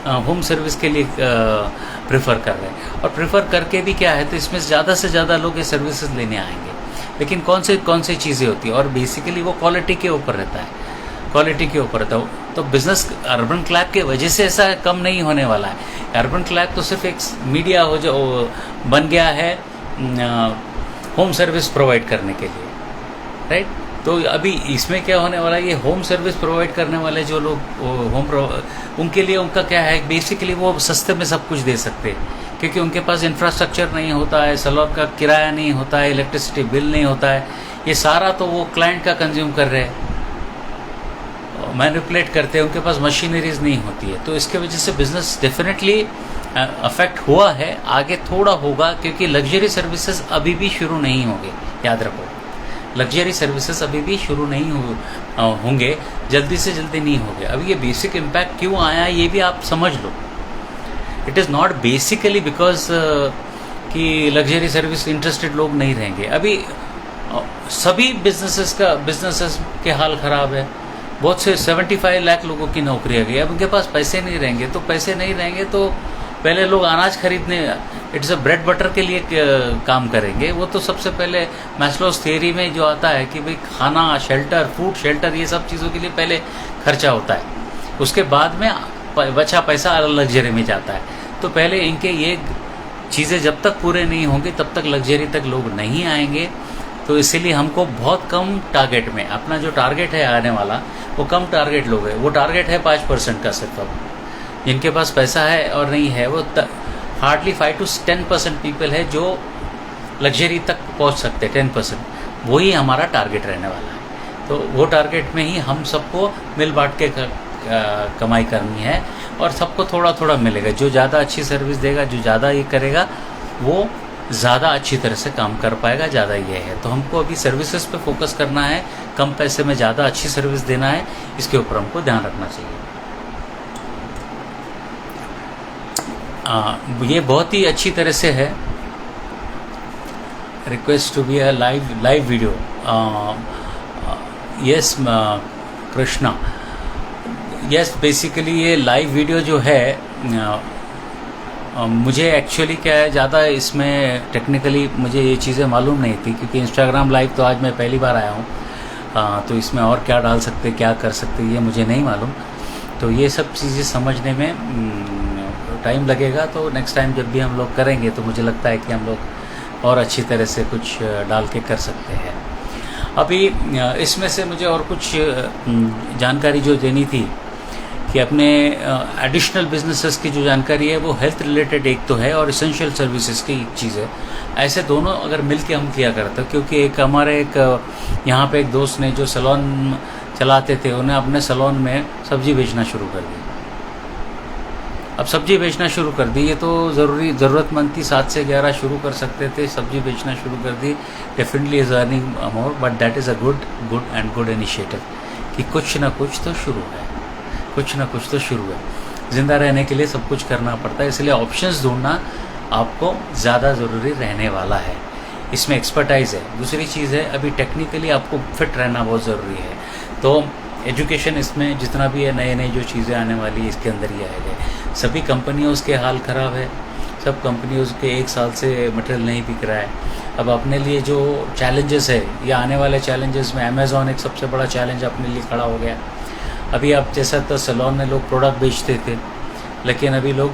होम सर्विस के लिए प्रेफर कर रहे हैं। और प्रेफर करके भी क्या है, तो इसमें ज़्यादा से ज़्यादा लोग ये सर्विसेज लेने आएंगे। लेकिन कौन सी चीज़ें होती है, और बेसिकली वो क्वालिटी के ऊपर रहता है, क्वालिटी के ऊपर रहता है। तो बिज़नेस अर्बन क्लैब के वजह से ऐसा कम नहीं होने वाला है। अर्बन क्लैब तो सिर्फ एक मीडिया हो जो बन गया है होम सर्विस प्रोवाइड करने के लिए, राइट। तो अभी इसमें क्या होने वाला है, ये होम सर्विस प्रोवाइड करने वाले जो लोग उनके लिए उनका क्या है, बेसिकली वो सस्ते में सब कुछ दे सकते हैं, क्योंकि उनके पास इंफ्रास्ट्रक्चर नहीं होता है, सैलून का किराया नहीं होता है, इलेक्ट्रिसिटी बिल नहीं होता है, ये सारा तो वो क्लाइंट का कंज्यूम कर रहे हैं, मैनिपुलेट करते हैं, उनके पास मशीनरीज नहीं होती है। तो इसके वजह से बिजनेस डेफिनेटली अफेक्ट हुआ है, आगे थोड़ा होगा, क्योंकि लग्जरी सर्विसेज अभी भी शुरू नहीं होंगे। याद रखो, लग्जरी सर्विसेज अभी भी शुरू नहीं होंगे, जल्दी से जल्दी नहीं होंगे। अभी ये बेसिक इम्पैक्ट क्यों आया ये भी आप समझ लो। It is not basically because कि लग्जरी सर्विस इंटरेस्टेड लोग नहीं रहेंगे। अभी सभी बिजनेसेस के हाल ख़राब है। बहुत से 75 लाख लोगों की नौकरियाँ गई। अब उनके पास पैसे नहीं रहेंगे, तो पैसे नहीं रहेंगे तो पहले लोग अनाज खरीदने, इट्स अ ब्रेड बटर के लिए काम करेंगे। वो तो सबसे पहले मैस्लोस थियरी में जो आता है कि भाई खाना, शेल्टर, फूड शेल्टर, ये सब चीज़ों के लिए पहले खर्चा होता है, उसके बाद में बचा पैसा लग्जरी में जाता है। तो पहले इनके ये चीज़ें जब तक पूरे नहीं होंगे तब तक लग्जरी तक लोग नहीं आएंगे। तो इसीलिए हमको बहुत कम टारगेट में, अपना जो टारगेट है आने वाला वो कम टारगेट लोग है। वो टारगेट है 5% का सिर्फ। अब जिनके पास पैसा है और नहीं है वो हार्डली 5 to 10% पीपल है जो लग्जरी तक पहुंच सकते हैं। 10% वही हमारा टारगेट रहने वाला है। तो वो टारगेट में ही हम सबको मिल बांट के कमाई करनी है और सबको थोड़ा थोड़ा मिलेगा। जो ज़्यादा अच्छी सर्विस देगा, जो ज़्यादा ये करेगा, वो ज़्यादा अच्छी तरह से काम कर पाएगा। ज़्यादा ये है, तो हमको अभी सर्विसेज पे फोकस करना है, कम पैसे में ज़्यादा अच्छी सर्विस देना है, इसके ऊपर हमको ध्यान रखना चाहिए। ये बहुत ही अच्छी तरह से है। Request to be a live video. Yes Krishna, yes basically ये लाइव वीडियो जो है मुझे एक्चुअली क्या है, ज़्यादा इसमें टेक्निकली मुझे ये चीज़ें मालूम नहीं थी, क्योंकि इंस्टाग्राम लाइव तो आज मैं पहली बार आया हूँ। तो इसमें और क्या डाल सकते, क्या कर सकते, ये मुझे नहीं मालूम। तो ये सब चीज़ें समझने में टाइम लगेगा। तो नेक्स्ट टाइम जब भी हम लोग करेंगे तो मुझे लगता है कि हम लोग और अच्छी तरह से कुछ डाल के कर सकते हैं। अभी इसमें से मुझे और कुछ जानकारी जो देनी थी कि अपने एडिशनल बिजनेसेस की जो जानकारी है वो हेल्थ रिलेटेड एक तो है और इसेंशियल सर्विसेज की एक चीज़ है। ऐसे दोनों अगर मिल के हम किया करते, क्योंकि एक यहाँ पे एक दोस्त ने जो सैलून चलाते थे, उन्हें अपने सैलून में सब्जी बेचना शुरू कर दी। अब सब्जी बेचना शुरू कर दी, ये तो ज़रूरतमंद थी। 7 से 11 शुरू कर सकते थे, सब्जी बेचना शुरू कर दी। Definitely is earning more, but that is a good initiative कि कुछ ना कुछ तो शुरू है, कुछ ना कुछ तो शुरू है। ज़िंदा रहने के लिए सब कुछ करना पड़ता है, इसलिए ऑप्शंस ढूंढना आपको ज़्यादा ज़रूरी रहने वाला है। इसमें एक्सपर्टाइज़ है। दूसरी चीज़ है, अभी टेक्निकली आपको फिट रहना बहुत ज़रूरी है। तो एजुकेशन इसमें जितना भी है, नए जो चीज़ें आने वाली है इसके अंदर ही आएगा। सभी कंपनियों के हाल ख़राब है, सब कंपनियों के 1 साल से मटेरियल नहीं बिक रहा है। अब अपने लिए जो चैलेंजेस है, या आने वाले चैलेंजेस में अमेज़ॉन एक सबसे बड़ा चैलेंज अपने लिए खड़ा हो गया। अभी आप जैसा तो सैलून में लोग प्रोडक्ट बेचते थे, लेकिन अभी लोग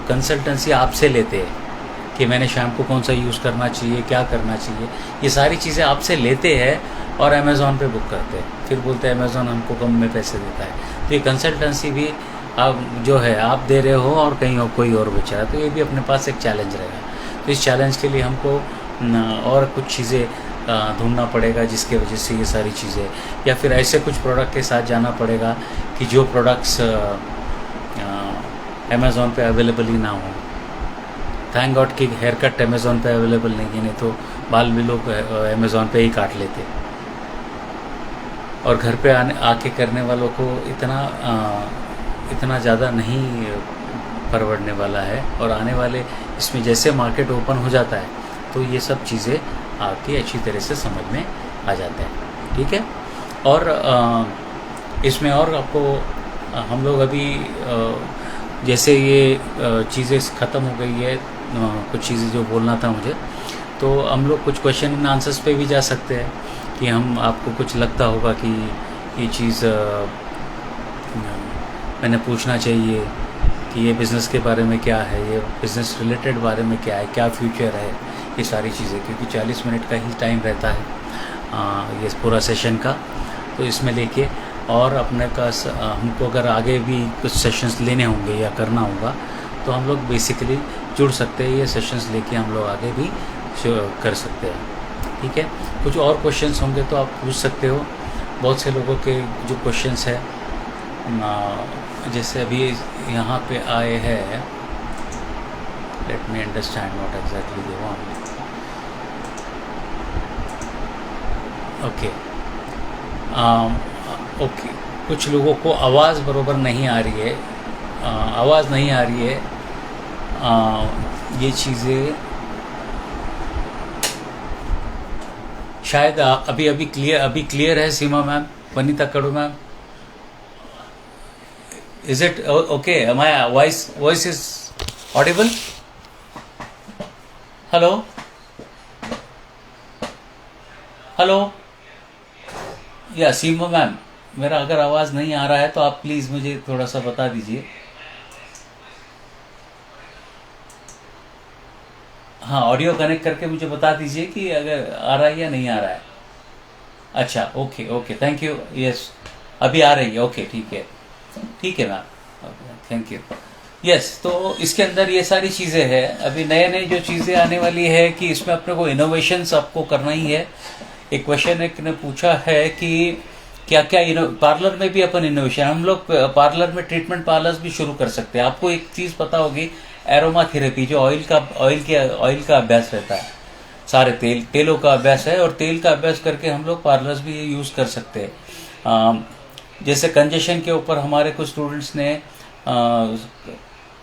कंसल्टेंसी आपसे लेते हैं कि मैंने शैम्पू कौन सा यूज़ करना चाहिए, क्या करना चाहिए, ये सारी चीज़ें आपसे लेते हैं और अमेज़ॉन पे बुक करते हैं। फिर बोलते हैं अमेज़ॉन हमको कम में पैसे देता है। तो ये कंसल्टेंसी भी आप जो है आप दे रहे हो और कहीं और कोई और बेच रहा है, तो ये भी अपने पास एक चैलेंज रहेगा। तो इस चैलेंज के लिए हमको और कुछ चीज़ें ढूंढना पड़ेगा, जिसके वजह से ये सारी चीज़ें, या फिर ऐसे कुछ प्रोडक्ट के साथ जाना पड़ेगा कि जो प्रोडक्ट्स अमेज़ॉन पे अवेलेबल ही ना हो। थैंक गॉड कि हेयर कट अमेज़ॉन पे अवेलेबल नहीं है, नहीं तो बाल भी लोग अमेज़ॉन पे ही काट लेते। और घर पे आके करने वालों को इतना ज़्यादा नहीं परवड़ने वाला है। और आने वाले इसमें जैसे मार्केट ओपन हो जाता है तो ये सब चीज़ें आपकी अच्छी तरह से समझ में आ जाता है। ठीक है। और इसमें और आपको हम लोग अभी जैसे ये चीज़ें ख़त्म हो गई है, कुछ चीज़ें जो बोलना था मुझे, तो हम लोग कुछ क्वेश्चन एंड आंसर्स पे भी जा सकते हैं कि हम आपको कुछ लगता होगा कि ये चीज़ मैंने पूछना चाहिए कि ये बिज़नेस के बारे में क्या है, ये बिज़नेस रिलेटेड बारे में क्या है, क्या फ्यूचर है, ये सारी चीज़ें। क्योंकि 40 मिनट का ही टाइम रहता है ये पूरा सेशन का, तो इसमें लेके और अपने का हमको अगर आगे भी कुछ सेशंस लेने होंगे या करना होगा तो हम लोग बेसिकली जुड़ सकते हैं। ये सेशंस लेके हम लोग आगे भी कर सकते हैं। ठीक है। कुछ और क्वेश्चंस होंगे तो आप पूछ सकते हो। बहुत से लोगों के जो क्वेश्चंस है, जैसे अभी यहाँ पे आए हैं, let me understand what exactly they want. Okay okay, कुछ लोगों को आवाज़ बरोबर नहीं आ रही है, आवाज़ नहीं आ रही है। ये चीज़ें शायद अभी क्लियर है। Seema ma'am, Vanita Kadu ma'am, is it okay? My voice is audible? Hello hello, yeah Seema ma'am, मेरा अगर आवाज़ नहीं आ रहा है तो आप प्लीज़ मुझे थोड़ा सा बता दीजिए। हाँ, ऑडियो कनेक्ट करके मुझे बता दीजिए कि अगर आ रहा है या नहीं आ रहा है। अच्छा, okay okay, thank you. Yes, अभी आ रही है, ओके, ठीक है मैम, थैंक यू। यस, तो इसके अंदर ये सारी चीज़ें हैं। अभी नए नए जो चीज़ें आने वाली है कि इसमें अपने को इनोवेशंस आपको करना ही है। एक क्वेश्चन एक ने पूछा है कि क्या क्या पार्लर में भी अपन इनोवेशन, हम लोग पार्लर में ट्रीटमेंट पार्लर्स भी शुरू कर सकते हैं। आपको एक चीज़ पता होगी, एरोमा थेरेपी, जो ऑयल का अभ्यास रहता है, सारे तेलों का अभ्यास है, और तेल का अभ्यास करके हम लोग पार्लर्स भी ये यूज़ कर सकते हैं। जैसे कंजेशन के ऊपर हमारे कुछ स्टूडेंट्स ने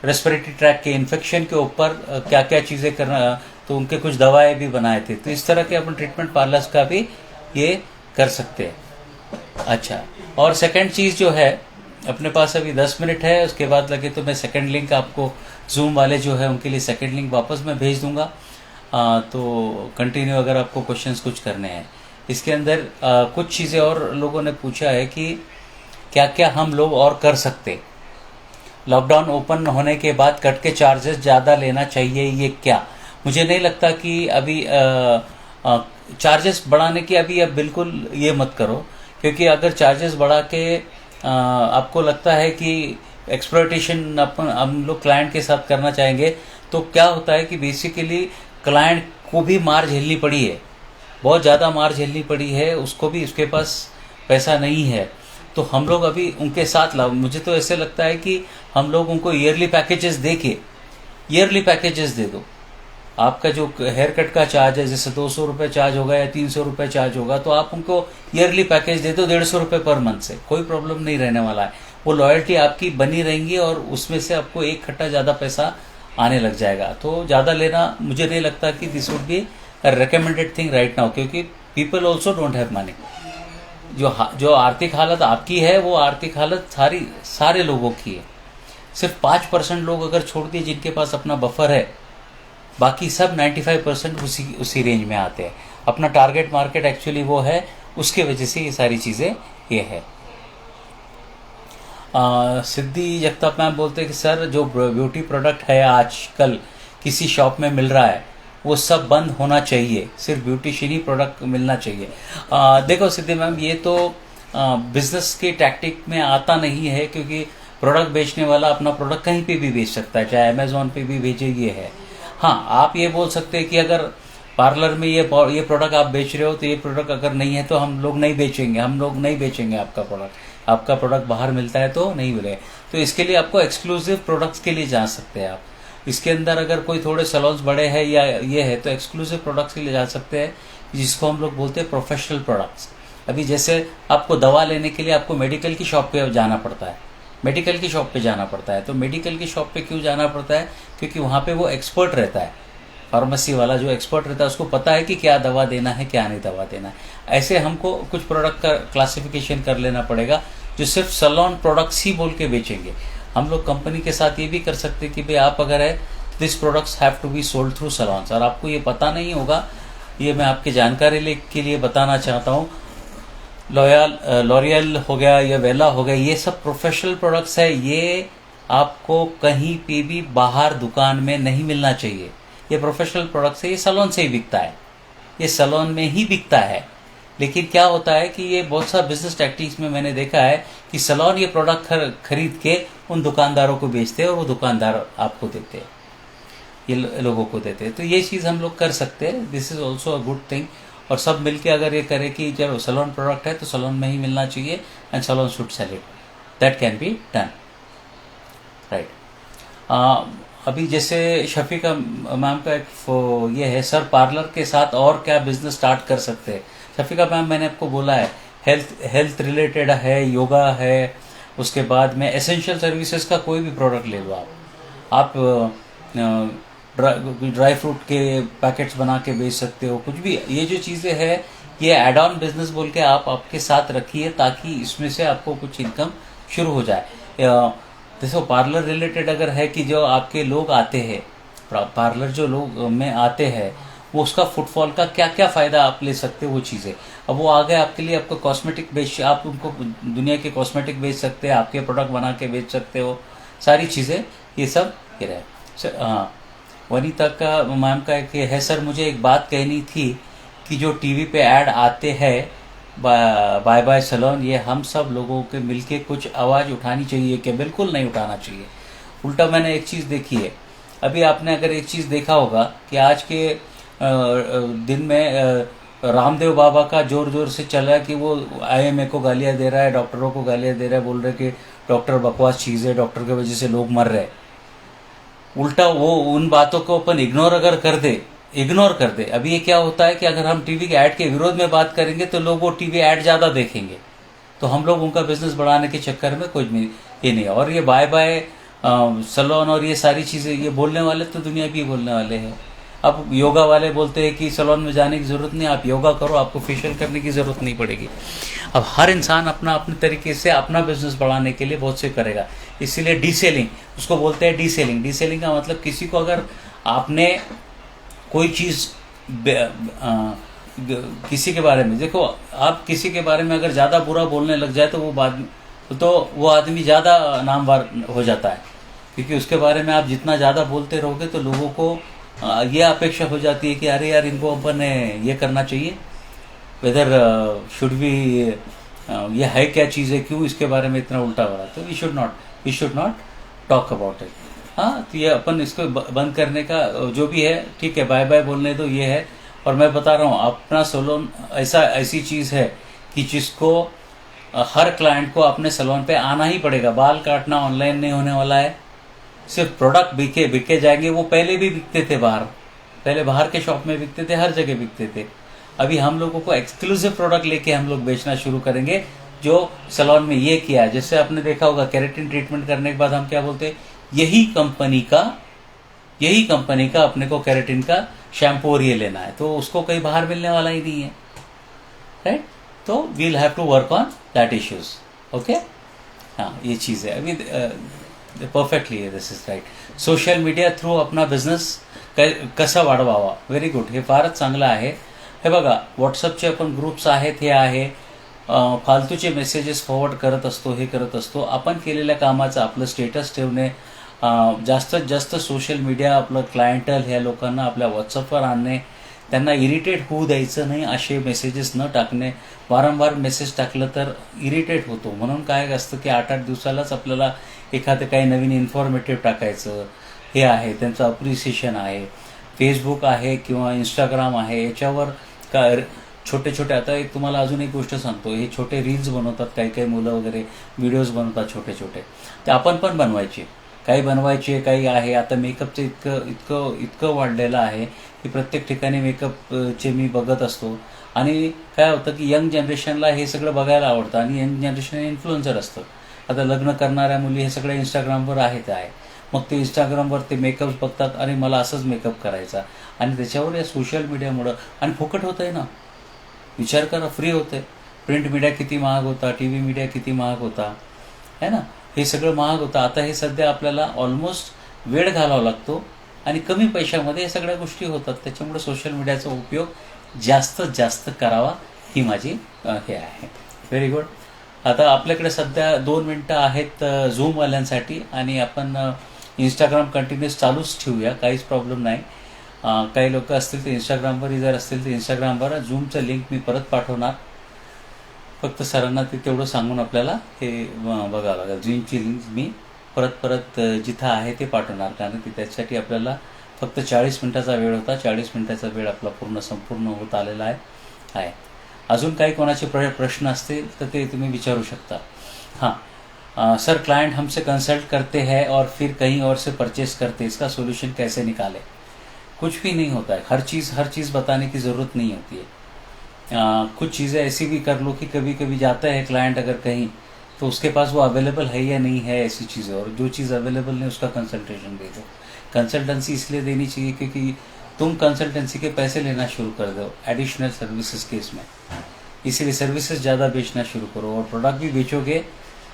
रेस्पिरेटरी ट्रैक के इन्फेक्शन के ऊपर क्या क्या चीज़ें करना, तो उनके कुछ दवाएं भी बनाए थे। तो इस तरह के अपन ट्रीटमेंट पार्लर्स का भी ये कर सकते हैं। अच्छा, और सेकंड चीज़ जो है, अपने पास अभी 10 मिनट है, उसके बाद लगे तो मैं सेकंड लिंक आपको, जूम वाले जो है उनके लिए सेकंड लिंक वापस मैं भेज दूंगा। तो कंटिन्यू अगर आपको क्वेश्चंस कुछ करने हैं। इसके अंदर कुछ चीज़ें और लोगों ने पूछा है कि क्या क्या हम लोग और कर सकते, लॉकडाउन ओपन होने के बाद कट के चार्जेस ज़्यादा लेना चाहिए, ये क्या? मुझे नहीं लगता कि अभी चार्जेस बढ़ाने की अभी अब बिल्कुल ये मत करो, क्योंकि अगर चार्जेस बढ़ा के आपको लगता है कि एक्सप्लॉयटेशन अपन हम लोग क्लाइंट के साथ करना चाहेंगे, तो क्या होता है कि बेसिकली क्लाइंट को भी मार झेलनी पड़ी है, बहुत ज़्यादा मार झेलनी पड़ी है, उसको भी उसके पास पैसा नहीं है। तो हम लोग अभी उनके साथ मुझे तो ऐसे लगता है कि हम लोग उनको ईयरली पैकेजेस दे के, ईयरली पैकेजेस दे दो। आपका जो हेयर कट का चार्ज है, जैसे 200 रुपये चार्ज होगा या 300 रुपये चार्ज होगा, तो आप उनको ईयरली पैकेज दे दो 150 रुपये पर मंथ से, कोई प्रॉब्लम नहीं रहने वाला है। वो लॉयल्टी आपकी बनी रहेंगी और उसमें से आपको एक खट्टा ज़्यादा पैसा आने लग जाएगा। तो ज़्यादा लेना मुझे नहीं लगता कि this would be a recommended thing right now, क्योंकि people also don't have money. जो आर्थिक हालत आपकी है, वो आर्थिक हालत सारे लोगों की है। सिर्फ 5% लोग अगर छोड़ दिए जिनके पास अपना बफर है, बाकी सब 95% उसी रेंज में आते हैं। अपना टारगेट मार्केट एक्चुअली वो है, उसके वजह से ये सारी चीज़ें ये है। सिद्धि जगताप मैम बोलते हैं कि सर, जो ब्यूटी प्रोडक्ट है आजकल किसी शॉप में मिल रहा है, वो सब बंद होना चाहिए, सिर्फ ब्यूटिशियन ही प्रोडक्ट मिलना चाहिए। देखो सिद्धि मैम, ये तो बिजनेस के टैक्टिक में आता नहीं है, क्योंकि प्रोडक्ट बेचने वाला अपना प्रोडक्ट कहीं पे भी बेच सकता है, चाहे अमेजोन पे भी भेजे, ये है। हाँ, आप ये बोल सकते हैं कि अगर पार्लर में ये प्रोडक्ट आप बेच रहे हो, तो ये प्रोडक्ट अगर नहीं है तो हम लोग नहीं बेचेंगे आपका प्रोडक्ट बाहर मिलता है तो नहीं मिले। तो इसके लिए आपको एक्सक्लूसिव प्रोडक्ट्स के लिए जा सकते हैं आप। इसके अंदर अगर कोई थोड़े सैलून्स बड़े हैं या ये है, तो एक्सक्लूसिव प्रोडक्ट्स के लिए जा सकते हैं, जिसको हम लोग बोलते हैं प्रोफेशनल प्रोडक्ट्स। अभी जैसे आपको दवा लेने के लिए आपको मेडिकल की शॉप पे जाना पड़ता है, तो मेडिकल की शॉप पे क्यों जाना पड़ता है? क्योंकि वहाँ पे वो एक्सपर्ट रहता है, फार्मेसी वाला जो एक्सपर्ट रहता है, उसको पता है कि क्या दवा देना है, क्या नहीं दवा देना है। ऐसे हमको कुछ प्रोडक्ट का क्लासिफिकेशन कर लेना पड़ेगा, जो सिर्फ सैलून प्रोडक्ट्स ही बोल के बेचेंगे। हम लोग कंपनी के साथ ये भी कर सकते हैं कि भाई आप अगर है, this products have to be sold through salons, और आपको ये पता नहीं होगा, ये मैं आपकी जानकारी के लिए बताना चाहता हूँ। लॉरियल हो गया या वेला हो गया, ये सब प्रोफेशनल प्रोडक्ट्स है, ये आपको कहीं पे भी बाहर दुकान में नहीं मिलना चाहिए। ये प्रोफेशनल प्रोडक्ट्स है, ये सैलून से ही बिकता है, ये सैलून में ही बिकता है। लेकिन क्या होता है कि ये बहुत सा बिजनेस टैक्टिक्स में मैंने देखा है कि सैलून ये प्रोडक्ट खरीद के उन दुकानदारों को बेचते हैं, और वो दुकानदार आपको देते हैं, ये लोगों को देते हैं। तो ये चीज़ हम लोग कर सकते हैं, this is also a good thing. और सब मिलके अगर ये करे कि जब सैलून प्रोडक्ट है तो सैलून में ही मिलना चाहिए, and salon should sell it, that can be done, right. अभी जैसे शफीका मैम का एक ये है, सर पार्लर के साथ और क्या बिजनेस स्टार्ट कर सकते हैं? शफीका मैम, मैंने आपको बोला है, हेल्थ रिलेटेड है, योगा है, उसके बाद में एसेंशियल सर्विसेज का कोई भी प्रोडक्ट ले लो आप ड्राई फ्रूट के पैकेट्स बना के बेच सकते हो, कुछ भी। ये जो चीज़ें हैं, ये एड ऑन बिजनेस बोल के आप आपके साथ रखिए, ताकि इसमें से आपको कुछ इनकम शुरू हो जाए। देखो, पार्लर रिलेटेड अगर है कि जो आपके लोग आते हैं, पार्लर जो लोग में आते हैं, वो उसका फुटफॉल का क्या क्या फ़ायदा आप ले सकते हो, वो चीज़ें। अब वो आ गए आपके लिए, आपको कॉस्मेटिक आप उनको दुनिया के कॉस्मेटिक बेच सकते हैं, आपके प्रोडक्ट बना के बेच सकते हो, सारी चीज़ें, ये सब ये रहे। हाँ, वनीता का मैम का एक है, सर मुझे एक बात कहनी थी कि जो टीवी पे ऐड आते हैं बाय बाय सलोन, ये हम सब लोगों के मिलके कुछ आवाज़ उठानी चाहिए कि बिल्कुल नहीं उठाना चाहिए। उल्टा मैंने एक चीज़ देखी है, अभी आपने अगर एक चीज़ देखा होगा कि आज के दिन में रामदेव बाबा का जोर जोर से चल रहा है कि वो आईएमए को गालियाँ दे रहा है, डॉक्टरों को गालियाँ दे रहा है, बोल रहे कि डॉक्टर बकवास चीज़ है, डॉक्टर की वजह से लोग मर रहे हैं। उल्टा वो उन बातों को अपन इग्नोर कर दे। अभी ये क्या होता है कि अगर हम टीवी के ऐड के विरोध में बात करेंगे तो लोग वो टीवी ऐड ज़्यादा देखेंगे, तो हम लोग उनका बिजनेस बढ़ाने के चक्कर में कुछ भी ये नहीं। और ये बाय बाय सलोन और ये सारी चीज़ें ये बोलने वाले तो दुनिया भी बोलने वाले हैं। अब योगा वाले बोलते हैं कि सलोन में जाने की ज़रूरत नहीं, आप योगा करो, आपको फेशियल करने की ज़रूरत नहीं पड़ेगी। अब हर इंसान अपना अपने तरीके से अपना बिजनेस बढ़ाने के लिए बहुत से करेगा, इसीलिए डीसेलिंग उसको बोलते हैं। डीसेलिंग का मतलब किसी को अगर आपने कोई चीज़ किसी के बारे में, देखो आप किसी के बारे में अगर ज़्यादा बुरा बोलने लग जाए तो वो आदमी ज़्यादा नामवर हो जाता है, क्योंकि उसके बारे में आप जितना ज़्यादा बोलते रहोगे तो लोगों को ये अपेक्षा हो जाती है कि अरे यार इनको अपन ये करना चाहिए, वेदर शुड बी ये है क्या चीज़ है, क्यों इसके बारे में इतना उल्टा हो रहा है, तो we should not talk about it. हाँ, तो ये अपन इसको बंद करने का जो भी है ठीक है, बाय बाय बोलने दो, ये है। और मैं बता रहा हूँ अपना सैलून ऐसी चीज़ है कि जिसको हर क्लाइंट को अपने सैलून पे आना ही पड़ेगा। बाल काटना ऑनलाइन नहीं होने वाला है, सिर्फ प्रोडक्ट बिके जाएंगे। वो पहले भी बिकते थे पहले बाहर के शॉप में बिकते थे, हर जगह बिकते थे। अभी हम लोगों को एक्सक्लूसिव प्रोडक्ट लेके हम लोग बेचना शुरू करेंगे जो सैलून में ये किया है। जैसे आपने देखा होगा केराटिन ट्रीटमेंट करने के बाद हम क्या बोलते हैं, यही कंपनी का अपने को केराटिन का शैम्पू और ये लेना है, तो उसको कहीं बाहर मिलने वाला ही नहीं है, राइट। तो we'll have to work on that issues, okay. हाँ, ये चीज़ है अभी perfectly, this is right. Social media through आपला बिझनेस कसा वाढवावा, व्हेरी गुड, हे फारच चांगलं आहे। हे बघा, व्हॉट्सअपचे आपण ग्रुप्स आहेत, हे आहे, फालतूचे मेसेजेस फॉरवर्ड करत असतो, हे करत असतो। आपण केलेल्या कामाचं आपलं स्टेटस ठेवणे, जास्तीत जास्त सोशल मीडिया आपलं क्लायंटल ह्या लोकांना आपल्या व्हॉट्सअपवर आणणे, त्यांना इरिटेट होऊ द्यायचं नाही, असे मेसेजेस न टाकणे। वारंवार मेसेज टाकलं तर इरिटेट होतो, म्हणून काय असतं की 8-8 दिवसालाच आपल्याला एखादं काही नवीन इन्फॉर्मेटिव्ह टाकायचं, हे आहे त्यांचं अप्रिसिएशन आहे। फेसबुक आहे किंवा इंस्टाग्राम आहे, याच्यावर का छोटे छोटे, आता एक तुम्हाला अजून एक गोष्ट सांगतो, हे छोटे रील्स बनवतात काही मुलं वगैरे, व्हिडिओज बनवतात छोटे छोटे, ते आपण पण बनवायचे, काही आहे। आता मेकअपचं इतकं वाढलेलं आहे की प्रत्येक ठिकाणी मेकअपचे मी बघत असतो। आणि काय होतं की यंग जनरेशनला हे सगळं बघायला आवडतं, आणि यंग जनरेशन इन्फ्लुएन्सर असतं। आता लग्न करणाऱ्या मुली हे सगळं इंस्टाग्रामवर आहे, मग ते इंस्टाग्रामवर ते मेकअप बघतात आणि मला असंच मेकअप करायचा, आणि त्याच्यावर या सोशल मीडियामुळं, आणि फुकट होतं आहे ना, विचार करा, फ्री होते। प्रिंट मीडिया किती महाग होता, टीव्ही मीडिया किती महाग होता, है ना, हे सगळं महाग होतं। आता हे सध्या आपल्याला ऑलमोस्ट वेळ घालावा लागतो आणि कमी पैशामध्ये हे सगळ्या गोष्टी होतात। त्याच्यामुळे सोशल मीडियाचा उपयोग जास्तीत जास्त करावा, ही माझी हे आहे। Very good. आता आपल्याकडे सध्या 2 मिनटं आहेत झूमवाल्यांसाठी, आणि आपण इंस्टाग्राम कंटिन्यूस चालूच ठेवूया, काहीच प्रॉब्लेम नाही। काही लोक असतील ते इंस्टाग्रामवर जर असतील तर इंस्टाग्रामवर झूमचं लिंक मी परत पाठवणार, फक्त सरांना ते तेवढं सांगून आपल्याला हे बघावं लागेल। झूमची लिंक मी परत जिथं आहे ते पाठवणार, कारण की त्याच्यासाठी आपल्याला फक्त 40 मिनटाचा वेळ होता, 40 मिनटाचा वेळ आपला संपूर्ण होत आलेला आहे। अजून काही कोणाचे प्रश्न असतील तर ते तुम्ही विचारू शकता। हाँ सर, क्लाइंट हमसे कंसल्ट करते हैं और फिर कहीं और से परचेस करते हैं, इसका सोल्यूशन कैसे निकालें? कुछ भी नहीं होता है, हर चीज़ बताने की ज़रूरत नहीं होती है। कुछ चीज़ें ऐसी भी कर लो कि कभी कभी जाता है क्लाइंट अगर कहीं, तो उसके पास वो अवेलेबल है या नहीं है, ऐसी चीज़ें, और जो चीज़ अवेलेबल नहीं उसका कंसल्टेशन दे दो। कंसल्टेंसी इसलिए देनी चाहिए क्योंकि तुम कंसल्टेंसी के पैसे लेना शुरू कर दो एडिशनल सर्विसेज के इसमें, इसीलिए सर्विसेज ज़्यादा बेचना शुरू करो। और प्रोडक्ट भी बेचोगे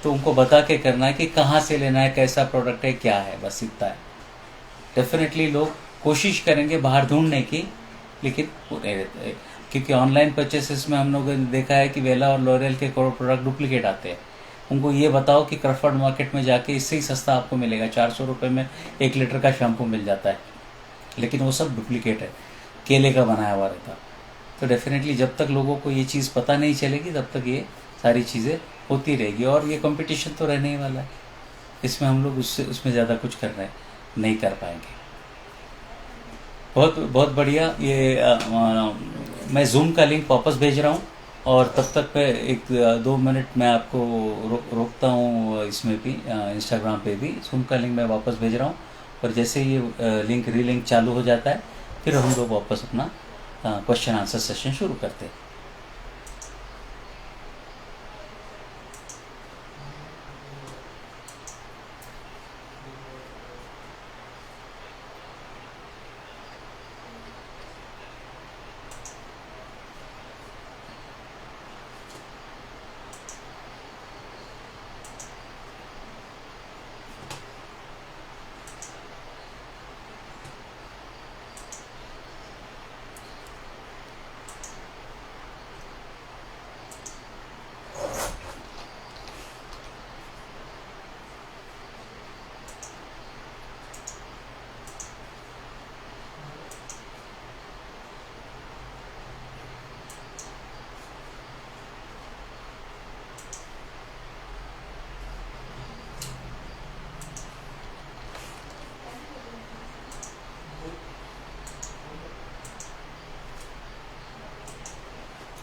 तो उनको बता के करना है कि कहाँ से लेना है, कैसा प्रोडक्ट है, क्या है, बस इतना है। डेफिनेटली लोग कोशिश करेंगे बाहर ढूंढने की, लेकिन वो नहीं रहते, क्योंकि ऑनलाइन परचेसेस में हम लोगों ने देखा है कि वेला और लॉरियल के प्रोडक्ट डुप्लीकेट आते हैं। उनको ये बताओ कि क्रफर्ड मार्केट में जाके इससे ही सस्ता आपको मिलेगा, 400 रुपये में 1 लीटर का शैम्पू मिल जाता है, लेकिन वो सब डुप्लीकेट है, केले का बनाया हुआ रहता। तो डेफिनेटली जब तक लोगों को ये चीज़ पता नहीं चलेगी तब तक ये सारी चीज़ें होती रहेगी, और ये कंपटीशन तो रहने ही वाला है, इसमें हम लोग उसमें ज़्यादा कुछ नहीं कर पाएंगे। बहुत बहुत बढ़िया। ये मैं जूम का लिंक वापस भेज रहा हूँ, और तब तक मैं 1-2 मिनट मैं आपको रोकता हूँ, इसमें भी इंस्टाग्राम पे भी जूम का लिंक मैं वापस भेज रहा हूँ। और जैसे ये लिंक रीलिंक चालू हो जाता है, फिर हम लोग वापस अपना क्वेश्चन आंसर सेशन शुरू करते हैं।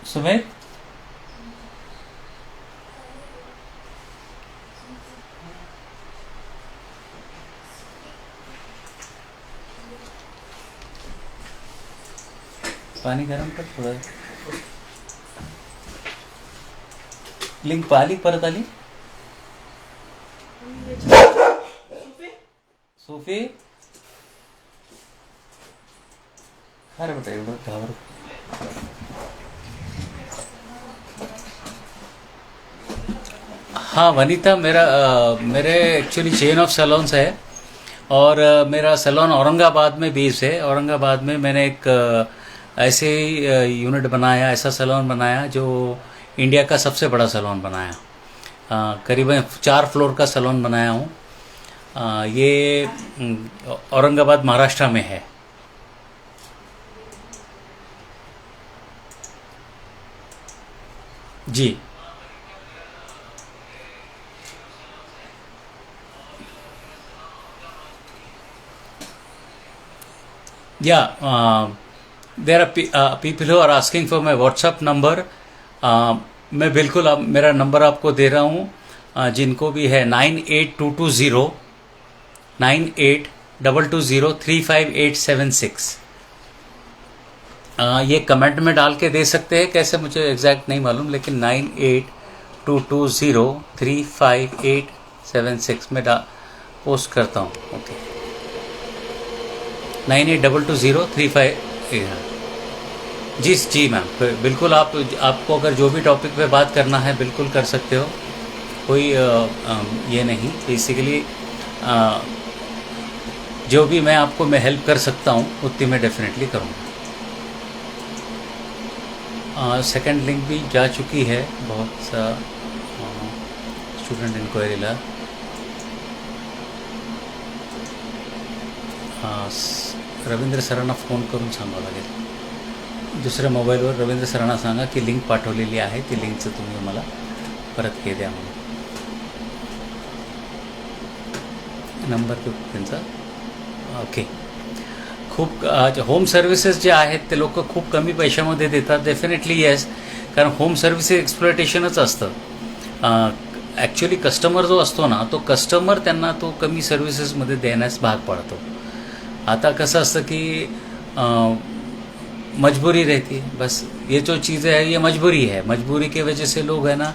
सुमित, पानी गरम कर थोडं, लिंक पाहिली परत आली. सोफी अरे बेटा एवढं घाबर. हाँ वनीता, मेरे एक्चुअली चेन ऑफ सैलून्स है, और मेरा सैलून औरंगाबाद में बेस है. औरंगाबाद में मैंने एक ऐसे यूनिट बनाया, ऐसा सैलून बनाया जो इंडिया का सबसे बड़ा सैलून बनाया. करीबन 4 फ्लोर का सैलून बनाया हूँ. ये औरंगाबाद महाराष्ट्र में है. जी yeah there are people who are asking for my WhatsApp number. मैं बिल्कुल मेरा नंबर आपको दे रहा हूँ. जिनको भी है 9822035876. ये कमेंट में डाल के दे सकते हैं, कैसे मुझे एग्जैक्ट नहीं मालूम, लेकिन 9822035876 में पोस्ट करता हूँ. ओके 98220358. जी मैम, बिल्कुल आपको अगर जो भी टॉपिक पे बात करना है बिल्कुल कर सकते हो. कोई ये नहीं. बेसिकली जो भी मैं हेल्प कर सकता हूँ उतनी मैं डेफिनेटली करूँगा. सेकंड लिंक भी जा चुकी है बहुत सा स्टुडंट इन्क्वायरीला. रवींद्र सरांना फोन करून सांगावं लागेल. दुसऱ्या मोबाईलवर रवींद्र सरांना सांगा की लिंक पाठवलेली आहे, ती लिंकचं तुम्ही मला परत हे द्या म्हणून. नंबर तो त्यांचा. ओके. खूप होम सर्व्हिसेस जे आहेत ते लोक खूप कमी पैशामध्ये देतात. डेफिनेटली येस, कारण होम सर्व्हिसेस एक्सप्लॉयटेशनच असतं. ॲक्च्युली कस्टमर जो असतो ना, तो कस्टमर त्यांना तो कमी सर्व्हिसेसमध्ये देण्यास भाग पाडतो. आता कसं असतं की मजबूरी रहती है. बस ये जो चीज़ें है ये मजबूरी है. मजबूरी की वजह से लोग है ना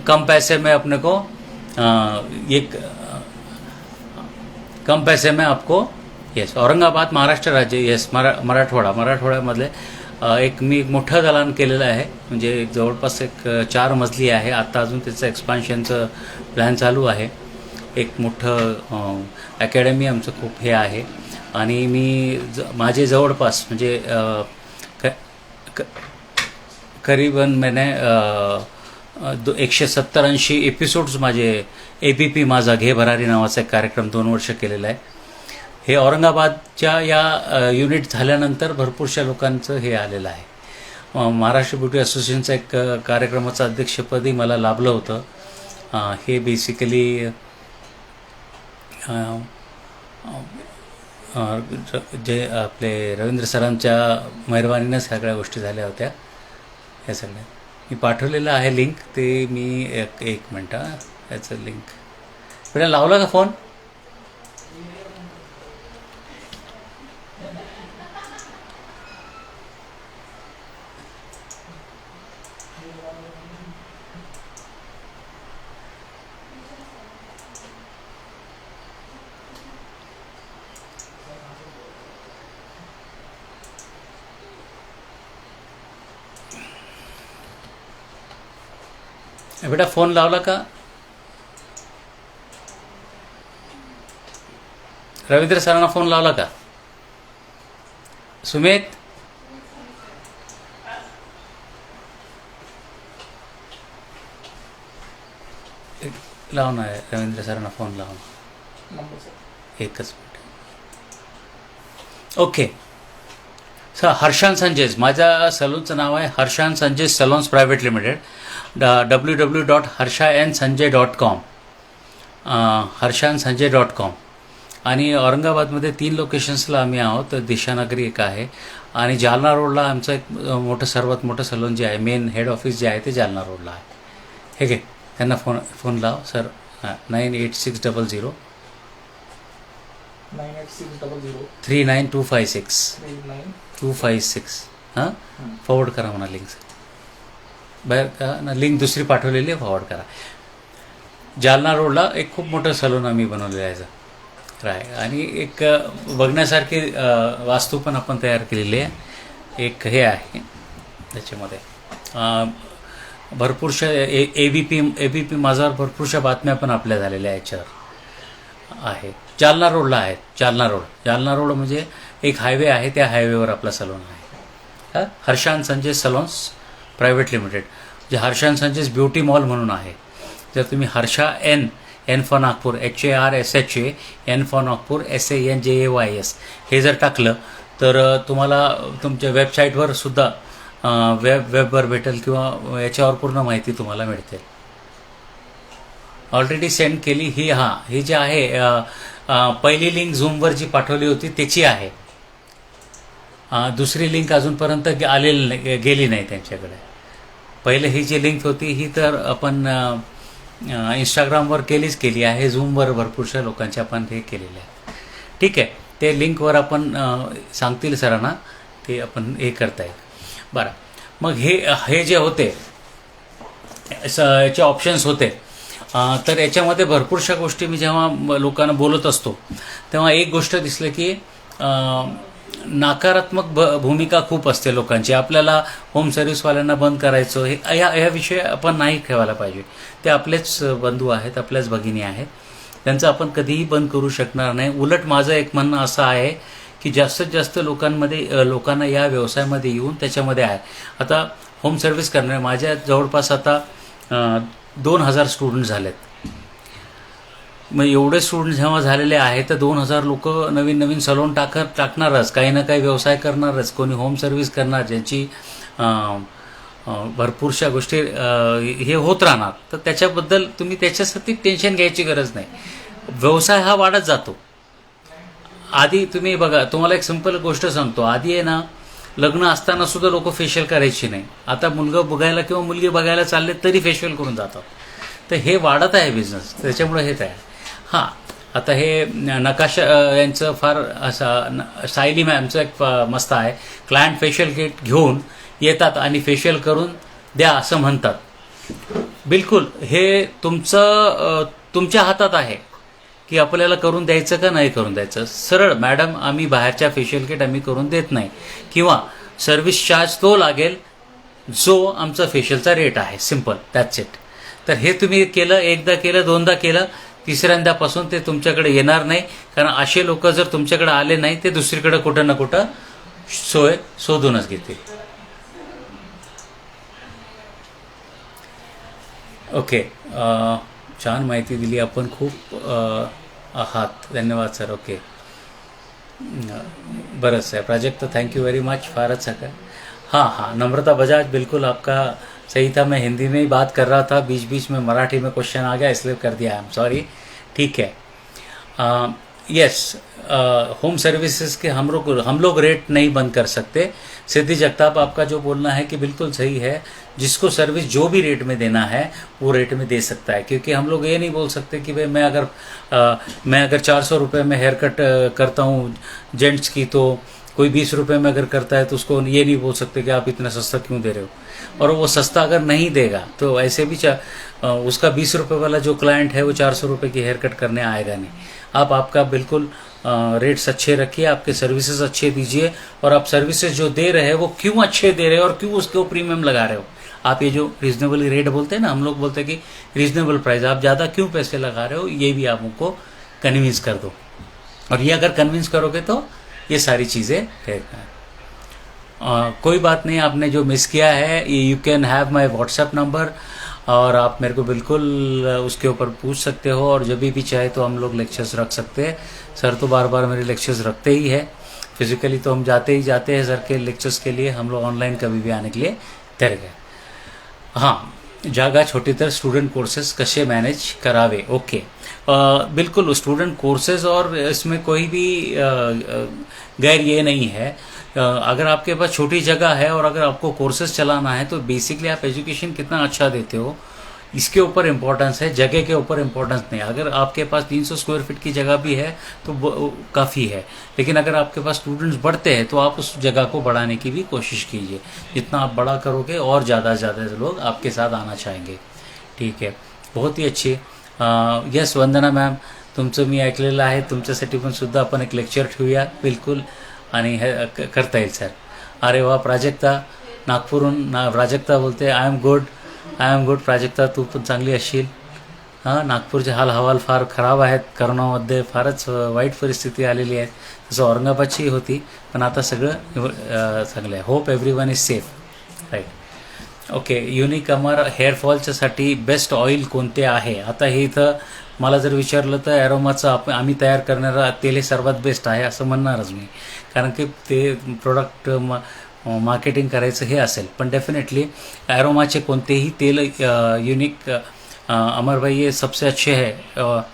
कम पैसे में अपने को कम पैसे में आपको येस. औरंगाबाद महाराष्ट्र राज्य येस. मराठवाड्यामधले एक मोठं दालन केलेलं आहे. म्हणजे जवळपास एक 4 मजली आहे. आता अजून त्याचं एक्सपान्शनचं प्लॅन चालू आहे. एक मोठं अकॅडमी आमचं खूप हे आहे. आणि मी माझे जवळपास म्हणजे करीबन मैंने 170-80 एपिसोड्स माझे ABP माझा घे भरारी नावाचा एक कार्यक्रम 2 वर्ष केलेला आहे. हे औरंगाबादच्या या युनिट झाल्यानंतर भरपूरशा लोकांचं हे आलेलं आहे. महाराष्ट्र ब्युटी असोसिएशनचा एक कार्यक्रमाचं अध्यक्षपदी मला लाभलं होतं. हे बेसिकली जे आपले रवींद्र सरांच्या मेहरबानीनं सगळ्या गोष्टी झाल्या होत्या. ह्या सगळ्या मी पाठवलेलं आहे लिंक. ते मी एक मिनटं याचं लिंक बेटा लावला का फोन? बेटा फोन लावला का? रवींद्र सरांना फोन लावला का? सुमित लावणार आहे. रवींद्र सरांना फोन लावणार. एकच minute. Okay sir, Harshan Sanjay's, माझ्या सलूनचं नाव आहे Harshan Sanjay's salons private limited. www.harshansanjay.com harshansanjay.com. आणि औरंगाबादमध्ये 3 लोकेशन्सला आम्ही आहोत. दिशानगरी एक आहे आणि जालना रोडला आमचं एक सर्वात मोठं सलून जे आहे, मेन हेड ऑफिस जे आहे ते जालना रोडला आहे. हे घे, त्यांना फोन लाव सर. 9860 39256 हां, फॉरवर्ड करा म्हणा लिंक. बाहेर का ना, लिंक दुसरी पाठवलेली आहे, फॉरवर्ड करा. जालना रोडला एक खूप मोठं सलून आम्ही बनवलेलं आहे आहे आणि एक बघण्यासारखी वास्तू पण आपण तयार केलेली आहे. एक हे आहे त्याच्यामध्ये भरपूरशा ABP माझ्यावर भरपूरशा बातम्या पण आपल्या झालेल्या याच्यावर आहे. जालना रोडला आहेत. जालना रोड म्हणजे एक हायवे आहे, त्या हायवेवर आपला सलून आहे. Harshan Sanjay salons private limited, जे हर्षान संजेस ब्युटी मॉल म्हणून आहे. जर तुम्ही Harsha N for Nagpur HARSHA, N for Nagpur SANJAYS हे जर टाकलं तर तुम्हाला तुमच्या वेबसाईटवर सुद्धा वेबवर भेटेल किंवा याच्यावर पूर्ण माहिती तुम्हाला मिळते. ऑलरेडी सेंड केली ही. ही जी आहे पहिली लिंक झूमवर जी पाठवली होती त्याची आहे. दुसरी लिंक अजूनपर्यंत गेली नाही त्यांच्याकडे. पहिले ही जी लिंक होती ही तर आपण इंस्टाग्रामवर केली आहे. झूमवर भरपूरशा लोकांच्या आपण हे केलेले आहे. ठीक आहे, ते लिंकवर आपण सांगतील सरांना, ते आपण हे करता येईल. बरं, मग हे जे होते याचे ऑप्शन्स होते, तर याच्यामध्ये भरपूरशा गोष्टी मी जेव्हा लोकांना बोलत असतो तेव्हा एक गोष्ट दिसलं की नकारात्मक भूमिका खूप असते लोकांची. आपल्याला होम सर्व्हिसवाल्यांना बंद करायचं ह्या विषय आपण नाही ठेवायला पाहिजे. ते आपलेच बंधू आहेत, आपल्याच भगिनी आहेत, त्यांचं आपण कधीही बंद करू शकणार नाही. उलट माझं एक म्हणणं असं आहे की जास्तीत जास्त लोकांना या व्यवसायामध्ये येऊन त्याच्यामध्ये आहे. आता होम सर्व्हिस करणारे माझ्या जवळपास आता 2000 स्टुडंट झालेत. मग एवढे स्टुडंट जेव्हा झालेले आहेत तर 2000 लोक नवीन सलून टाकणारच, काही ना काही व्यवसाय करणारच, कोणी होम सर्व्हिस करणार, ज्यांची भरपूरशा गोष्टी हे होत राहणार. तर त्याच्याबद्दल तुम्ही त्याच्यासाठी टेन्शन घ्यायची गरज नाही. व्यवसाय हा वाढत जातो. आधी तुम्ही बघा, तुम्हाला एक सिंपल गोष्ट सांगतो. आधी आहे ना, लग्न असताना सुद्धा लोक फेशियल करायची नाही. आता मुलगा बघायला किंवा मुलगी बघायला चालले तरी फेशियल करून जातात. तर हे वाढत आहे बिझनेस, त्याच्यामुळे हे तयार. आता हे नकाशा यांचं फार असा सायली मॅमचं एक मस्त आहे. क्लायंट फेशियल किट घेऊन येतात आणि फेशियल करून द्या असं म्हणतात. बिलकुल हे तुमच्या हातात आहे की आपल्याला करून द्यायचं का नाही करून द्यायचं. सरळ, मॅडम आम्ही बाहेरच्या फेशियल किट आम्ही करून देत नाही, किंवा सर्व्हिस चार्ज तो लागेल जो आमचा फेशियलचा रेट आहे. Simple, that's it. तर हे तुम्ही केलं, एकदा केलं, दोनदा केलं, तिसऱ्यांदापासून ते तुमच्याकडे येणार नाही. कारण असे लोक जर तुमच्याकडे आले नाही ते दुसरीकडे कुठं ना कुठं सोय शोधूनच घेतील. ओके, छान माहिती दिली आपण, खूप आहात, धन्यवाद सर. ओके, बरं आहे Prajakt, thank you very much, फारच सका। हाँ हाँ, नम्रता बजाज, बिल्कुल आपका सही था। मैं हिंदी में ही बात कर रहा था, बीच बीच में मराठी में क्वेश्चन आ गया इसलिए कर दिया, आई एम सॉरी। ठीक है। यस, होम सर्विसेज के हम लोग रेट नहीं बंद कर सकते। सिद्धि जगताप, आपका जो बोलना है कि बिल्कुल सही है, जिसको सर्विस जो भी रेट में देना है वो रेट में दे सकता है, क्योंकि हम लोग ये नहीं बोल सकते कि भाई मैं अगर 400 रुपये में हेयर कट करता हूँ जेंट्स की, तो कोई 20 रुपये में अगर करता है तो उसको ये नहीं बोल सकते कि आप इतना सस्ता क्यों दे रहे हो। और वो सस्ता अगर नहीं देगा तो ऐसे भी उसका 20 रुपये वाला जो क्लाइंट है वो 400 रुपये की हेयर कट करने आएगा नहीं। आप आपका बिल्कुल रेट्स अच्छे रखिए, आपके सर्विसेज अच्छे दीजिए, और आप सर्विसेज जो दे रहे हैं वो क्यों अच्छे दे रहे हो और क्यों उसके प्रीमियम लगा रहे हो। आप ये जो रीजनेबल रेट बोलते हैं ना, हम लोग बोलते हैं कि रीजनेबल प्राइस, आप ज़्यादा क्यों पैसे लगा रहे हो, ये भी आप उनको कन्विंस कर दो। और ये अगर कन्विंस करोगे तो ये सारी चीज़ें कोई बात नहीं। आपने जो मिस किया है, you can have my WhatsApp number, और आप मेरे को बिल्कुल उसके ऊपर पूछ सकते हो, और जब भी चाहे तो हम लोग लेक्चर्स रख सकते हैं। सर तो बार बार मेरे लेक्चर्स रखते ही है, फिजिकली तो हम जाते ही जाते हैं सर के लेक्चर्स के लिए, हम लोग ऑनलाइन कभी भी आने के लिए तैयार गए। हाँ, जागा छोटी तर स्टूडेंट कोर्सेस कसे मॅनेज करावे। ओके, बिल्कुल स्टूडेंट कोर्सेज, और इसमें कोई भी गैर ये नहीं है। अगर आपके पास छोटी जगह है और अगर आपको कोर्सेज चलाना है तो बेसिकली आप एजुकेशन कितना अच्छा देते हो इसके ऊपर इम्पोर्टेंस है, जगह के ऊपर इम्पोर्टेंस नहीं। अगर आपके पास 300 स्क्वायर फीट की जगह भी है तो काफ़ी है, लेकिन अगर आपके पास स्टूडेंट्स बढ़ते हैं तो आप उस जगह को बढ़ाने की भी कोशिश कीजिए। जितना आप बड़ा करोगे और ज़्यादा से ज़्यादा लोग आपके साथ आना चाहेंगे। ठीक आहे, बहुत ही अच्छी। यस वंदना मॅम, तुमचं मी ऐकलेलं आहे, तुमच्यासाठी पण सुद्धा आपण एक लेक्चर ठेवूया बिलकुल, आणि हे करता येईल सर। अरे वा, प्राजक्ता नागपूरहून प्राजक्ता बोलते, आय एम गुड प्राजक्ता, तू पण चांगली असशील। हां, नागपूरचे हाल हवाल फार खराब आहेत, करोनामध्ये फारच वाईट परिस्थिती आलेली आहे, तसं औरंगाबादची होती, पण आता सगळं चांगलं आहे। Hope everyone is safe, right. Okay, unique Amar हेअरफॉलच्यासाठी बेस्ट ऑइल कोणते आहे। आता हे इथं मला जर विचारलं तर ॲरोमाचं आम्ही तयार करणारा तेल हे सर्वात बेस्ट आहे असं म्हणणारच मी, कारण की ते प्रोडक्ट मार्केटिंग करायचं हे असेल। पण डेफिनेटली ॲरोमाचे कोणतेही तेल यूनिक अमर भाई ये सबसे अच्छे है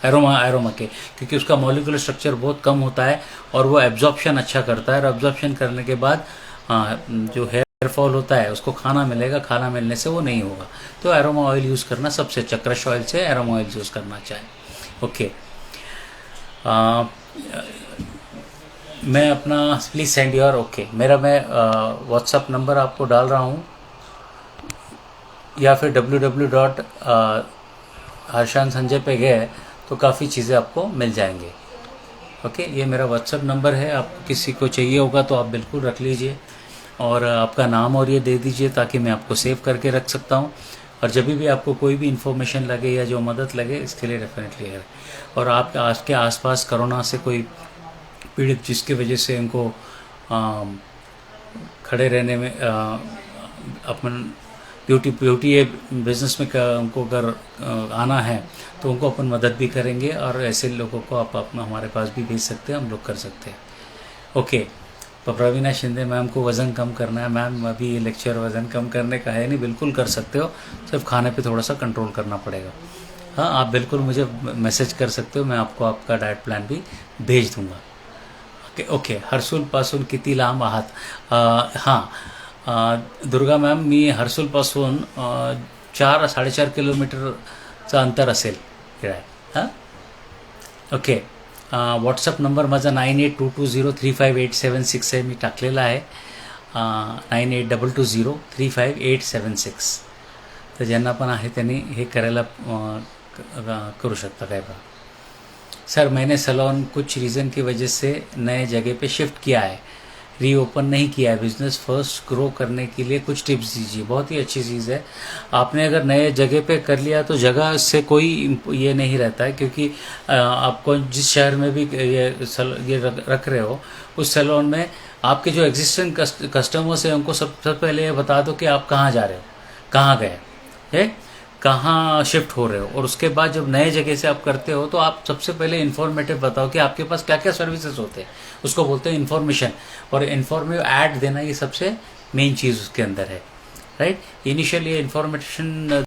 एरोमा के, क्योंकि उसका मॉलिक्यूलर स्ट्रक्चर बहुत कम होता है और वो एब्जॉर्प्शन अच्छा करता है, और एब्जॉर्प्शन करने के बाद जो हेयर फॉल होता है उसको खाना मिलेगा, खाना मिलने से वो नहीं होगा। तो एरोमा ऑयल यूज़ करना सबसे अच्छा, क्रश ऑयल से एरोमा ऑयल यूज़ करना चाहिए। ओके, मैं अपना प्लीज़ सेंड योर, ओके मेरा मैं व्हाट्सअप नंबर आपको डाल रहा हूँ, या फिर www.harshan संजय पे गए तो काफ़ी चीज़ें आपको मिल जाएंगे। ओके, ये मेरा व्हाट्सअप नंबर है, आप किसी को चाहिए होगा तो आप बिल्कुल रख लीजिए, और आपका नाम और ये दे दीजिए ताकि मैं आपको सेव करके रख सकता हूँ, और जब भी आपको कोई भी इन्फॉर्मेशन लगे या जो मदद लगे इसके लिए डेफिनेटली है। और आपके आसपास कोरोना से कोई पीड़ित जिसकी वजह से उनको खड़े रहने में अपन ब्यूटी ये बिज़नेस में उनको अगर आना है तो उनको अपन मदद भी करेंगे, और ऐसे लोगों को आप हमारे पास भी भेज सकते हैं, हम लोग कर सकते हैं। ओके, प्रवीणा शिंदे मैम को वज़न कम करना है। मैम अभी ये लेक्चर वज़न कम करने का है नहीं, बिल्कुल कर सकते हो, सिर्फ खाने पे थोड़ा सा कंट्रोल करना पड़ेगा। हाँ, आप बिल्कुल मुझे मैसेज कर सकते हो, मैं आपको आपका डाइट प्लान भी भेज दूँगा। ओके, हर्सूलपासून किती लांब आहात। हां, दुर्गा मॅम, मी हर्सूलपासून 4-4.5 किलोमीटरचं अंतर असेल आहे। हां, ओके, व्हॉट्सअप नंबर माझा 9822035876 आहे, मी टाकलेला आहे 9822035876, तर ज्यांना पण आहे त्यांनी हे करायला करू शकता। काय बघा सर, मैंने सैलून कुछ रीज़न की वजह से नए जगह पे शिफ्ट किया है, रीओपन नहीं किया है, बिज़नेस फर्स्ट ग्रो करने के लिए कुछ टिप्स दीजिए। बहुत ही अच्छी चीज़ है, आपने अगर नए जगह पे कर लिया तो जगह से कोई ये नहीं रहता है, क्योंकि आपको जिस शहर में भी ये रख रहे हो उस सैलून में आपके जो एग्जिस्टिंग कस्टमर्स हैं उनको सबसे पहले ये बता दो कि आप कहाँ जा रहे हो, कहाँ गए है, कहाँ शिफ्ट हो रहे हो, और उसके बाद जब नए जगह से आप करते हो तो आप सबसे पहले इन्फॉर्मेटिव बताओ कि आपके पास क्या क्या सर्विसेज होते हैं, उसको बोलते हैं इन्फॉर्मेशन, और इन्फॉर्मेटिव ऐड देना ये सबसे मेन चीज़ उसके अंदर है, राइट। Initially information